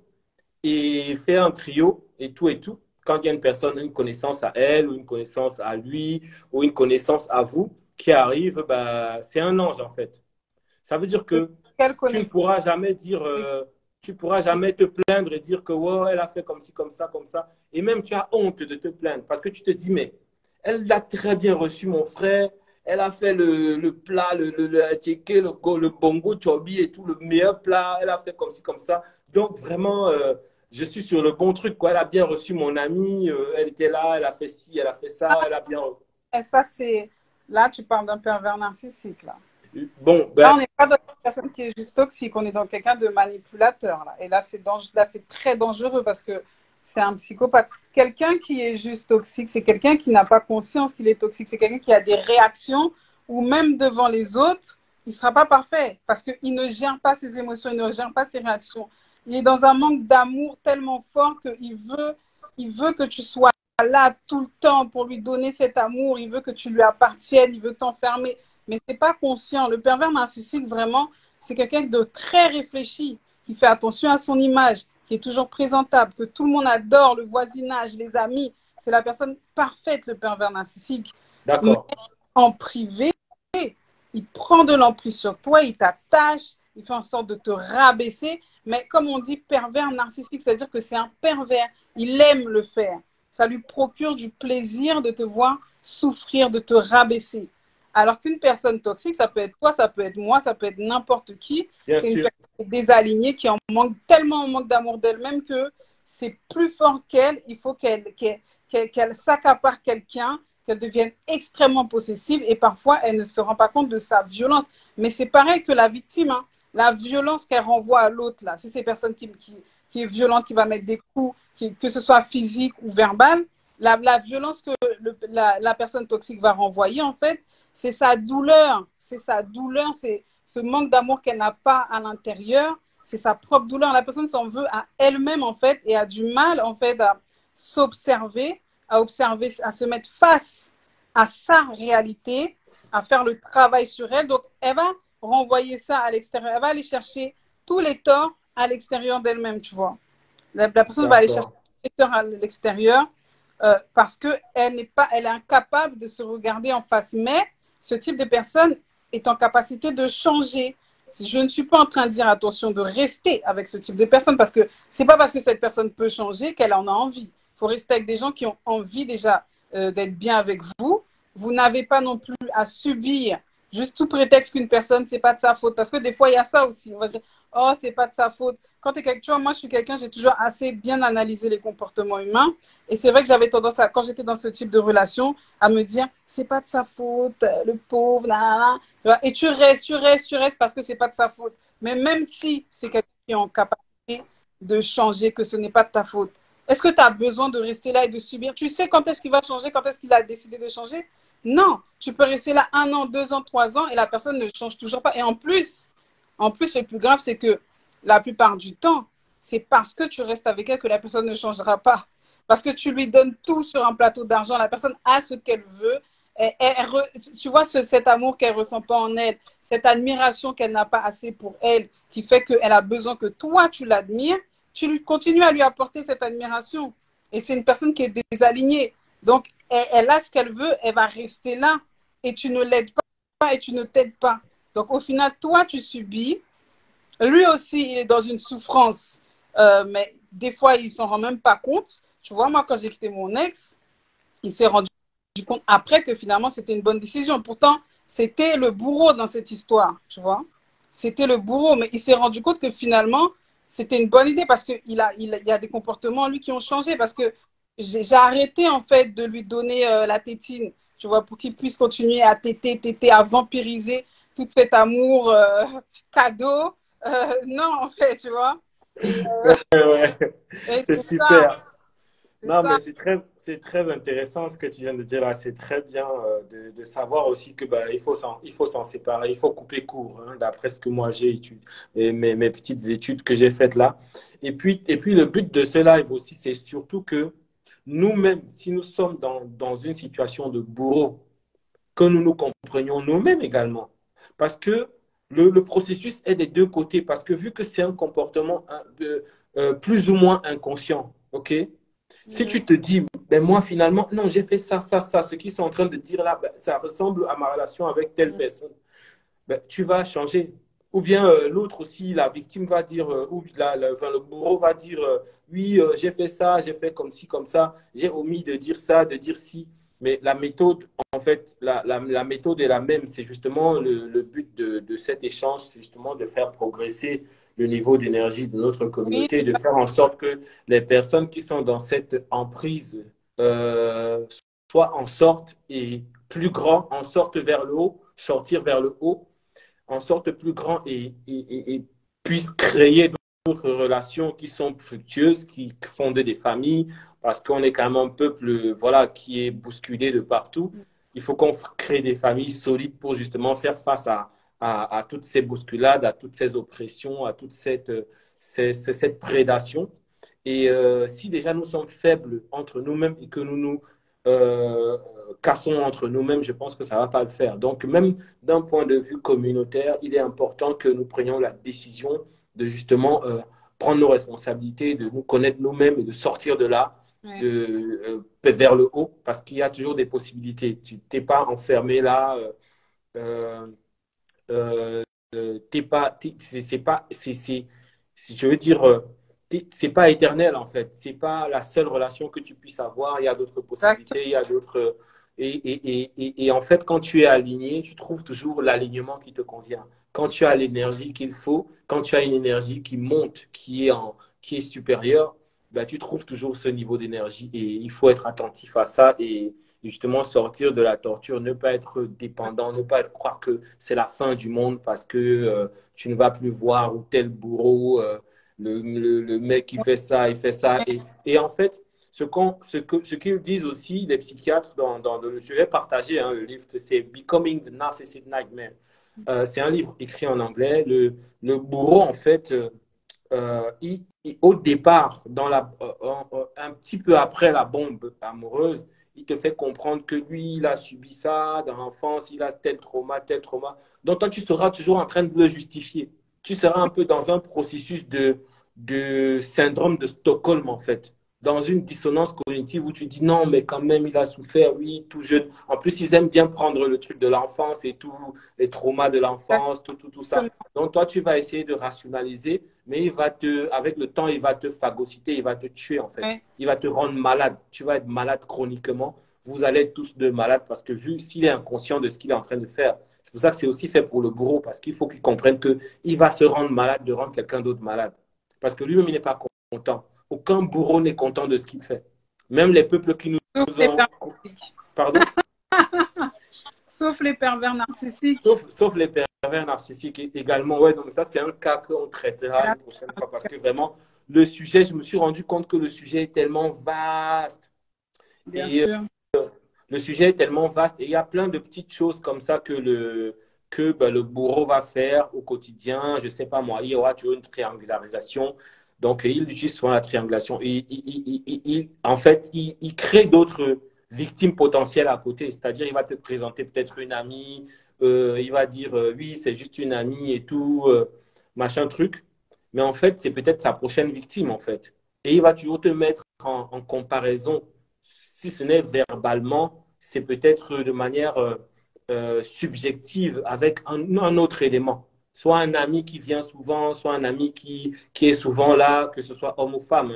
et fait un trio et tout, quand il y a une personne, une connaissance à elle, ou une connaissance à lui, ou une connaissance à vous, qui arrive, bah, c'est un ange, en fait. Ça veut dire que Quelle tu ne connaissance? pourras jamais dire, tu pourras jamais te plaindre et dire que ouais, elle a fait comme ci, comme ça, comme ça. Et même tu as honte de te plaindre parce que tu te dis, mais elle a très bien reçu mon frère. Elle a fait le plat, le tchéké, le bongo chobi et tout, le meilleur plat. Elle a fait comme ci, comme ça. Donc vraiment, je suis sur le bon truc, quoi. Elle a bien reçu mon ami. Elle était là, elle a fait ci, elle a fait ça. Elle a bien. Et ça, c'est. Là, tu parles d'un pervers narcissique, là. Bon, Là, ben, on n'est pas dans une personne qui est juste toxique, on est dans quelqu'un de manipulateur, là. Et là, là, c'est très dangereux parce que c'est un psychopathe. Quelqu'un qui est juste toxique, c'est quelqu'un qui n'a pas conscience qu'il est toxique. C'est quelqu'un qui a des réactions où même devant les autres, il ne sera pas parfait parce qu'il ne gère pas ses émotions, il ne gère pas ses réactions. Il est dans un manque d'amour tellement fort il veut que tu sois là tout le temps pour lui donner cet amour. Il veut que tu lui appartiennes, il veut t'enfermer, mais c'est pas conscient. Le pervers narcissique, vraiment, c'est quelqu'un de très réfléchi, qui fait attention à son image, qui est toujours présentable, que tout le monde adore, le voisinage, les amis. C'est la personne parfaite, le pervers narcissique. Mais d'accord, en privé, il prend de l'emprise sur toi, il t'attache, il fait en sorte de te rabaisser. Mais comme on dit pervers narcissique, c'est-à-dire que c'est un pervers. Il aime le faire. Ça lui procure du plaisir de te voir souffrir, de te rabaisser. Alors qu'une personne toxique, ça peut être toi, ça peut être moi, ça peut être n'importe qui. bien C'est une sûr. personne désalignée qui en manque tellement en manque d'amour d'elle-même que c'est plus fort qu'elle. Il faut qu'elle s'accapare quelqu'un, qu'elle devienne extrêmement possessive et parfois elle ne se rend pas compte de sa violence. Mais c'est pareil que la victime, hein. La violence qu'elle renvoie à l'autre, là, si c'est personne qui est violente, qui va mettre des coups, que ce soit physique ou verbal, la violence que la personne toxique va renvoyer, en fait, c'est sa douleur. C'est sa douleur, c'est ce manque d'amour qu'elle n'a pas à l'intérieur. C'est sa propre douleur. La personne s'en veut à elle-même, en fait, et a du mal, en fait, à s'observer, à observer, à se mettre face à sa réalité, à faire le travail sur elle. Donc, elle va renvoyer ça à l'extérieur. Elle va aller chercher tous les torts à l'extérieur d'elle-même, tu vois. La personne va aller chercher D'accord. tous les torts à l'extérieur parce qu'elle n'est pas, elle est incapable de se regarder en face. Mais ce type de personne est en capacité de changer. Je ne suis pas en train de dire attention de rester avec ce type de personne parce que c'est pas parce que cette personne peut changer qu'elle en a envie. Il faut rester avec des gens qui ont envie déjà d'être bien avec vous. Vous n'avez pas non plus à subir juste tout prétexte qu'une personne, c'est pas de sa faute. Parce que des fois, il y a ça aussi. On va dire, oh, c'est pas de sa faute. Quand tu es quelqu'un, tu vois, moi, je suis quelqu'un, j'ai toujours assez bien analysé les comportements humains. Et c'est vrai que j'avais tendance à, quand j'étais dans ce type de relation, à me dire, c'est pas de sa faute, le pauvre, là, là. Et tu restes parce que c'est pas de sa faute. Mais même si c'est quelqu'un qui est en capacité de changer, que ce n'est pas de ta faute, est-ce que tu as besoin de rester là et de subir? Tu sais quand est-ce qu'il va changer, quand est-ce qu'il a décidé de changer? Non, tu peux rester là 1 an, 2 ans, 3 ans et la personne ne change toujours pas. Et en plus, le plus grave, c'est que la plupart du temps, c'est parce que tu restes avec elle que la personne ne changera pas. Parce que tu lui donnes tout sur un plateau d'argent. La personne a ce qu'elle veut. Tu vois cet amour qu'elle ne ressent pas en elle, cette admiration qu'elle n'a pas assez pour elle, qui fait qu'elle a besoin que toi, tu l'admires. Tu continues à lui apporter cette admiration. Et c'est une personne qui est désalignée. Donc, elle a ce qu'elle veut, elle va rester là. Et tu ne l'aides pas et tu ne t'aides pas. Donc, au final, toi, tu subis. Lui aussi, il est dans une souffrance. Mais des fois, il s'en rend même pas compte. Tu vois, moi, quand j'ai quitté mon ex, il s'est rendu compte après que finalement, c'était une bonne décision. Pourtant, c'était le bourreau dans cette histoire, tu vois. C'était le bourreau, mais il s'est rendu compte que finalement, c'était une bonne idée parce qu'il il y a des comportements, lui, qui ont changé. Parce que j'ai arrêté, en fait, de lui donner la tétine, tu vois, pour qu'il puisse continuer à téter, à vampiriser tout cet amour cadeau. Non, en fait, tu vois. Et, Ouais, ouais. et C'est c'est ça, super. c'est Non, ça. mais c'est très intéressant ce que tu viens de dire là. C'est très bien de savoir aussi que bah, il faut s'en séparer, il faut couper court, hein, d'après ce que moi j'ai étudié, mes petites études que j'ai faites là. Et puis le but de ce live aussi, c'est surtout que nous-mêmes, si nous sommes dans une situation de bourreau, que nous nous comprenions nous-mêmes également. Parce que le processus est des deux côtés. Parce que vu que c'est un comportement plus ou moins inconscient, OK? Si Mm. tu te dis, ben moi finalement, non, j'ai fait ça, ce qu'ils sont en train de dire là, ben, ça ressemble à ma relation avec telle personne, ben, tu vas changer. Ou bien l'autre aussi, la victime va dire, ou enfin, le bourreau va dire, oui, j'ai fait ça, j'ai fait comme ci, comme ça, j'ai omis de dire ça, de dire ci. Mais la méthode, en fait, la méthode est la même. C'est justement le but de cet échange, c'est justement de faire progresser le niveau d'énergie de notre Oui, communauté, de faire en sorte que les personnes qui sont dans cette emprise euh, soient en sorte et plus grand, en sorte vers le haut, sortir vers le haut en sorte plus grand et puisse créer d'autres relations qui sont fructueuses, qui fondent des familles, parce qu'on est quand même un peuple voilà, qui est bousculé de partout. Il faut qu'on crée des familles solides pour justement faire face à toutes ces bousculades, à toutes ces oppressions, à toute cette prédation. Et si déjà nous sommes faibles entre nous-mêmes et que nous nous euh, cassons entre nous-mêmes, je pense que ça ne va pas le faire. Donc, même d'un point de vue communautaire, il est important que nous prenions la décision de justement prendre nos responsabilités, de nous connaître nous-mêmes et de sortir de là, ouais. vers le haut, parce qu'il y a toujours des possibilités. Tu n'es pas enfermé là. Euh, euh, t'es pas, c'est pas, si je veux dire, c'est pas éternel en fait. C'est pas la seule relation que tu puisses avoir. Il y a d'autres Exactement. possibilités, il y a d'autres. Et en fait, quand tu es aligné, tu trouves toujours l'alignement qui te convient. Quand tu as l'énergie qu'il faut, quand tu as une énergie qui monte, qui est supérieure, bah, tu trouves toujours ce niveau d'énergie. Et il faut être attentif à ça et justement sortir de la torture, ne pas être dépendant, ne pas croire que c'est la fin du monde parce que tu ne vas plus voir ou tel bourreau, le mec qui fait ça, il fait ça. Et en fait, ce qu'ils disent aussi, les psychiatres, je vais partager hein, le livre, c'est Becoming the Narcissist Nightmare. C'est un livre écrit en anglais. Le bourreau, en fait, au départ, un petit peu après la bombe amoureuse, il te fait comprendre que lui, il a subi ça dans l'enfance, il a tel trauma, tel trauma. Donc, toi, tu seras toujours en train de le justifier. Tu seras un peu dans un processus de syndrome de Stockholm, en fait. Dans une dissonance cognitive où tu dis non, mais quand même, il a souffert, oui, tout jeune. En plus, ils aiment bien prendre le truc de l'enfance et tout, les traumas de l'enfance, tout ça. Donc, toi, tu vas essayer de rationaliser, mais avec le temps, il va te phagocyter, il va te tuer, en fait. Ouais. Il va te rendre malade. Tu vas être malade chroniquement. Vous allez être tous deux malades parce que vu s'il est inconscient de ce qu'il est en train de faire, c'est pour ça que c'est aussi fait pour le bourreau parce qu'il faut qu'il comprenne qu'il va se rendre malade de rendre quelqu'un d'autre malade. Parce que lui-même, il n'est pas content. Aucun bourreau n'est content de ce qu'il fait. Même les peuples qui Sauf nous les ont... pervers narcissiques. Pardon? Sauf les pervers narcissiques. Sauf les pervers narcissiques également. Ouais, donc ça, c'est un cas qu'on traitera une prochaine fois parce que vraiment, le sujet, je me suis rendu compte que le sujet est tellement vaste. Bien Et sûr. le sujet est tellement vaste et il y a plein de petites choses comme ça que ben, le bourreau va faire au quotidien. Je sais pas moi, il y aura toujours une triangularisation. Donc, il utilise souvent la triangulation. En fait, il crée d'autres victimes potentielles à côté. C'est-à-dire, il va te présenter peut-être une amie. Il va dire, oui, c'est juste une amie et tout, machin truc. Mais en fait, c'est peut-être sa prochaine victime, en fait. Et il va toujours te mettre en comparaison, si ce n'est verbalement, c'est peut-être de manière subjective avec un autre élément. Soit un ami qui vient souvent, soit un ami qui est souvent là, que ce soit homme ou femme.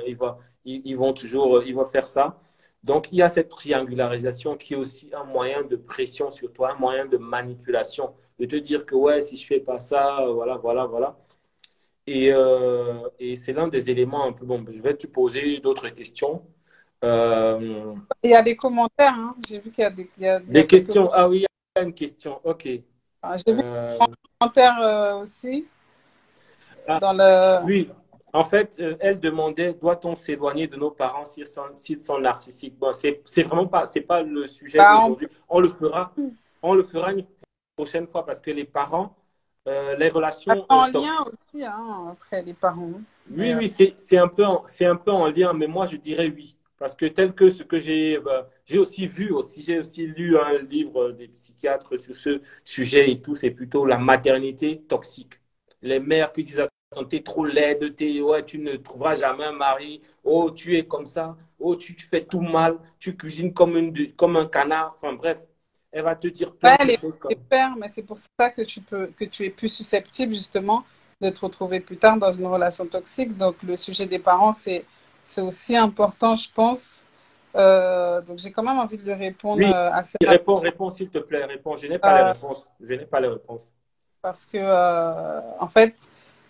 Ils vont toujours ils vont faire ça. Donc, il y a cette triangularisation qui est aussi un moyen de pression sur toi, un moyen de manipulation, de te dire que ouais, si je fais pas ça, voilà, voilà, voilà. Et c'est l'un des éléments un peu bon. Je vais te poser d'autres questions. Euh, Il y a des commentaires, hein. J'ai vu qu'il y a il y a des quelques questions. Ah oui, il y a une question. Ok. J'ai vu des Euh, commentaires aussi ah, dans le. oui. En fait, elle demandait, doit-on s'éloigner de nos parents s'ils sont narcissiques? Bon, c'est vraiment pas, c'est pas le sujet Bah, d'aujourd'hui. On le fera une prochaine fois parce que les parents, les relations en lien toxiques. aussi, hein, après les parents. Oui, Mais, oui, c'est un peu en lien, mais moi je dirais oui. Parce que tel que ce que j'ai aussi vu, j'ai aussi lu un livre des psychiatres sur ce sujet et tout, c'est plutôt la maternité toxique. Les mères qui disent, attends, t'es trop laide, ouais, tu ne trouveras jamais un mari, oh, tu es comme ça, oh, tu fais tout mal, tu cuisines comme un canard, enfin bref, elle va te dire plein ouais, de choses les comme. pères, mais c'est pour ça que que tu es plus susceptible justement de te retrouver plus tard dans une relation toxique. Donc le sujet des parents, c'est aussi important, je pense. Donc j'ai quand même envie de lui répondre Oui, assez réponds, rapidement réponds s'il te plaît, réponds. Je n'ai pas les euh, réponses. Je n'ai pas les réponses. parce que en fait,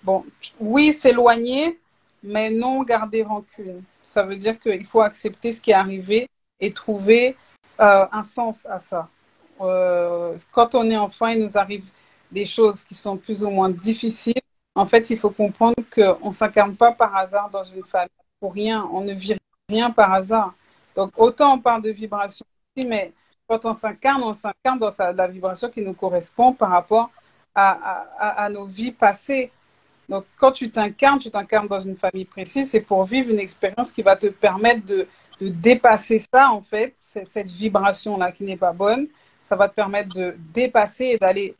bon, oui, s'éloigner, mais non garder rancune. Ça veut dire qu'il faut accepter ce qui est arrivé et trouver un sens à ça. Quand on est enfant, il nous arrive des choses qui sont plus ou moins difficiles. En fait, il faut comprendre qu'on ne s'incarne pas par hasard dans une famille. Pour rien, on ne vit rien par hasard. Donc, autant on parle de vibration ici, mais quand on s'incarne dans la vibration qui nous correspond par rapport à nos vies passées. Donc, quand tu t'incarnes dans une famille précise, c'est pour vivre une expérience qui va te permettre de dépasser ça, en fait, cette vibration-là qui n'est pas bonne. Ça va te permettre de dépasser et d'aller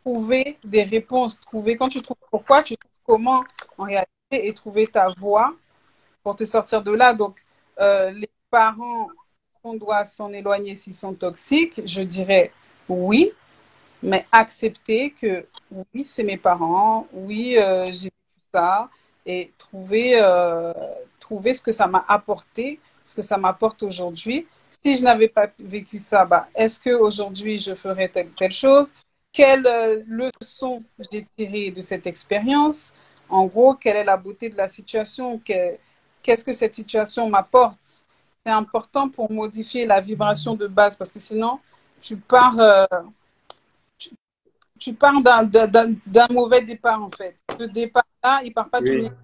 trouver des réponses. Quand tu trouves pourquoi, tu trouves comment en réalité et trouver ta voie pour te sortir de là. Donc, les parents, on doit s'en éloigner s'ils sont toxiques. Je dirais oui, mais accepter que oui, c'est mes parents, oui, j'ai vécu ça, et trouver ce que ça m'a apporté, ce que ça m'apporte aujourd'hui. Si je n'avais pas vécu ça, bah, est-ce qu'aujourd'hui je ferais telle chose? Quelle leçon j'ai tirée de cette expérience? En gros, quelle est la beauté de la situation? Qu'est-ce que cette situation m'apporte? C'est important pour modifier la vibration de base parce que sinon, tu pars tu pars d'un mauvais départ, en fait. Ce départ-là, il part pas d'une Oui. énergie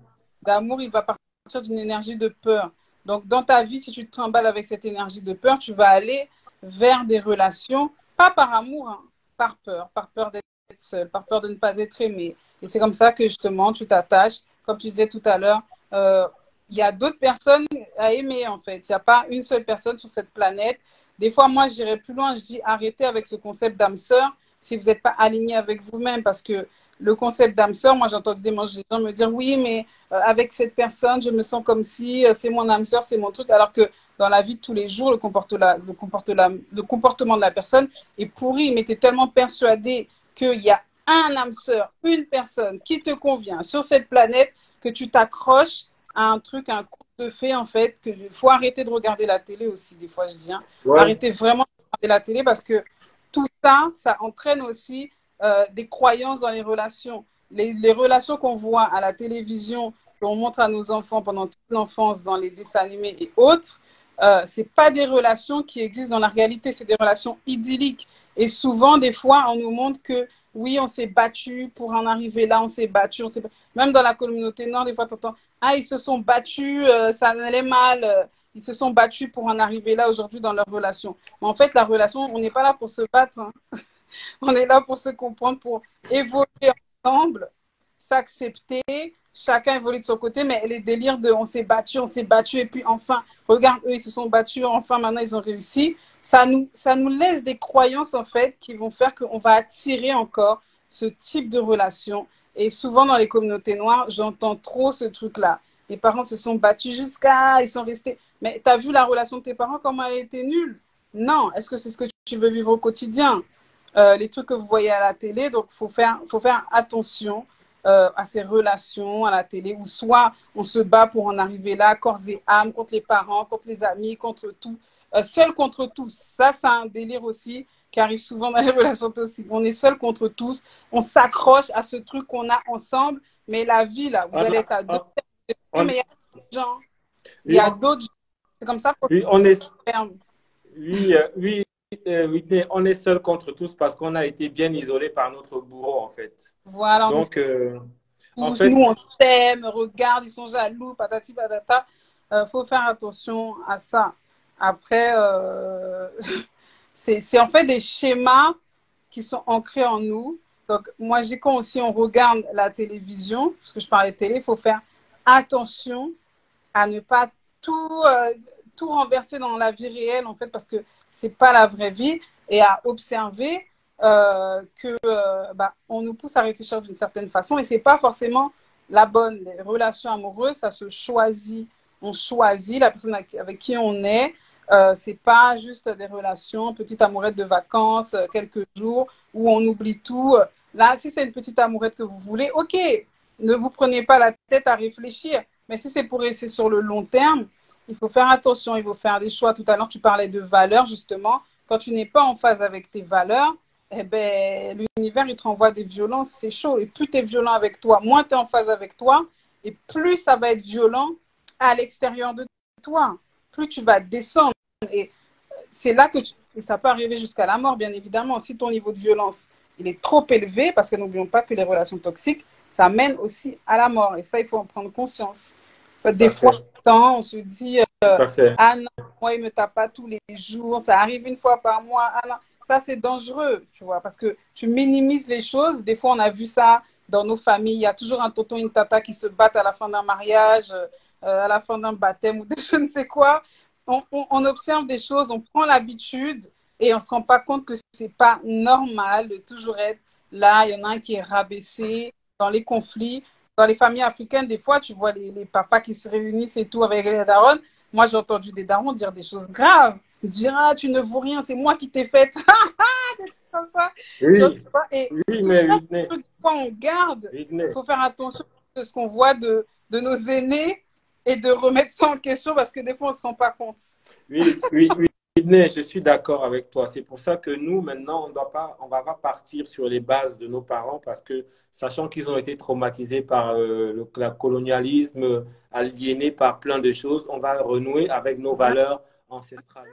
d'amour, il va partir d'une énergie de peur. Donc, dans ta vie, si tu te trimbales avec cette énergie de peur, tu vas aller vers des relations, pas par amour, hein, par peur d'être seul, par peur de ne pas être aimé. Et c'est comme ça que justement, tu t'attaches. Comme tu disais tout à l'heure, euh, il y a d'autres personnes à aimer, en fait. Il n'y a pas une seule personne sur cette planète. Des fois, moi, j'irais plus loin, je dis arrêtez avec ce concept d'âme sœur si vous n'êtes pas aligné avec vous-même. Parce que le concept d'âme sœur, moi j'entends des gens me dire oui, mais avec cette personne, je me sens comme si c'est mon âme sœur, c'est mon truc. Alors que dans la vie de tous les jours, le comportement de la personne est pourri. Mais tu es tellement persuadé qu'il y a un âme sœur, une personne qui te convient sur cette planète que tu t'accroches à un truc, à un conte de fées en fait. Il faut arrêter de regarder la télé aussi, des fois je dis. Hein. Ouais. Arrêtez vraiment de regarder la télé parce que tout ça, ça entraîne aussi des croyances dans les relations. Les relations qu'on voit à la télévision, qu'on montre à nos enfants pendant toute l'enfance, dans les dessins animés et autres, c'est pas des relations qui existent dans la réalité, c'est des relations idylliques. Et souvent, des fois, on nous montre que oui, on s'est battu pour en arriver là, on s'est battu, même dans la communauté nord, des fois, tu entends, ah, ils se sont battus, ça allait mal, ils se sont battus pour en arriver là aujourd'hui dans leur relation. Mais en fait, la relation, on n'est pas là pour se battre, hein. On est là pour se comprendre, pour évoluer ensemble, s'accepter. Chacun évolue de son côté, mais les délires de on s'est battu, et puis enfin, regarde, eux, ils se sont battus, enfin, maintenant, ils ont réussi. Ça nous laisse des croyances, en fait, qui vont faire qu'on va attirer encore ce type de relation. Et souvent, dans les communautés noires, j'entends trop ce truc-là. Les parents se sont battus jusqu'à, ils sont restés. Mais tu as vu la relation de tes parents, comment elle était nulle? Non. Est-ce que c'est ce que tu veux vivre au quotidien? Les trucs que vous voyez à la télé, donc faut faire attention à ces relations à la télé, où soit on se bat pour en arriver là, corps et âme, contre les parents, contre les amis, contre tout, seul contre tous. Ça, c'est un délire aussi qui arrive souvent dans les relations toxiques. On est seul contre tous, on s'accroche à ce truc qu'on a ensemble, mais la vie, là, vous On allez a- être à deux, on- mais il y on- a d'autres gens. Il y oui, a d'autres gens. C'est comme ça qu'on se oui, on est, ferme. oui, Whitney, on est seul contre tous parce qu'on a été bien isolé par notre bourreau, en fait. Voilà, on est Donc, en tous, nous, fait, on s'aime, regarde, ils sont jaloux, patati patata. Faut faire attention à ça. Après, c'est en fait des schémas qui sont ancrés en nous. Donc, moi, j'ai quand aussi on regarde la télévision, parce que je parlais de télé, il faut faire attention à ne pas tout, tout renverser dans la vie réelle, en fait, parce que c'est pas la vraie vie, et à observer que bah, on nous pousse à réfléchir d'une certaine façon, et c'est pas forcément la bonne. Les relations amoureuses, ça se choisit. On choisit la personne avec qui on est. C'est pas juste des relations, petite amourette de vacances, quelques jours, où on oublie tout. Là, si c'est une petite amourette que vous voulez, ok, ne vous prenez pas la tête à réfléchir. Mais si c'est pour rester sur le long terme, il faut faire attention, il faut faire des choix. Tout à l'heure, tu parlais de valeurs, justement. Quand tu n'es pas en phase avec tes valeurs, eh ben, l'univers, il te renvoie des violences, c'est chaud. Et plus tu es violent avec toi, moins tu es en phase avec toi, et plus ça va être violent à l'extérieur de toi. Plus tu vas descendre. Et c'est là que et ça peut arriver jusqu'à la mort, bien évidemment. Si ton niveau de violence il est trop élevé, parce que n'oublions pas que les relations toxiques, ça mène aussi à la mort. Et ça, il faut en prendre conscience. En fait, tout des à fois, fait, on se dit, tout à fait. ah non, moi, il me tape pas tous les jours, ça arrive une fois par mois. Ah non, ça, c'est dangereux, tu vois, parce que tu minimises les choses. Des fois, on a vu ça dans nos familles. Il y a toujours un tonton et une tata qui se battent à la fin d'un mariage, à la fin d'un baptême ou de je ne sais quoi. On observe des choses, on prend l'habitude et on ne se rend pas compte que c'est pas normal de toujours être là. Il y en a un qui est rabaissé dans les conflits. Dans les familles africaines, des fois, tu vois les papas qui se réunissent et tout avec les darons. Moi, j'ai entendu des darons dire des choses graves. Dire, ah, tu ne vaux rien, c'est moi qui t'ai fait. Comme ça. Oui, Et oui, tout mais ça, Whitney, quand on garde, il Whitney, faut faire attention à ce qu'on voit de nos aînés et de remettre ça en question parce que des fois, on ne se rend pas compte. oui, oui, oui, Whitney, je suis d'accord avec toi. C'est pour ça que nous, maintenant, on va pas partir sur les bases de nos parents parce que, sachant qu'ils ont été traumatisés par le colonialisme, aliénés par plein de choses, on va renouer avec nos valeurs ancestrales.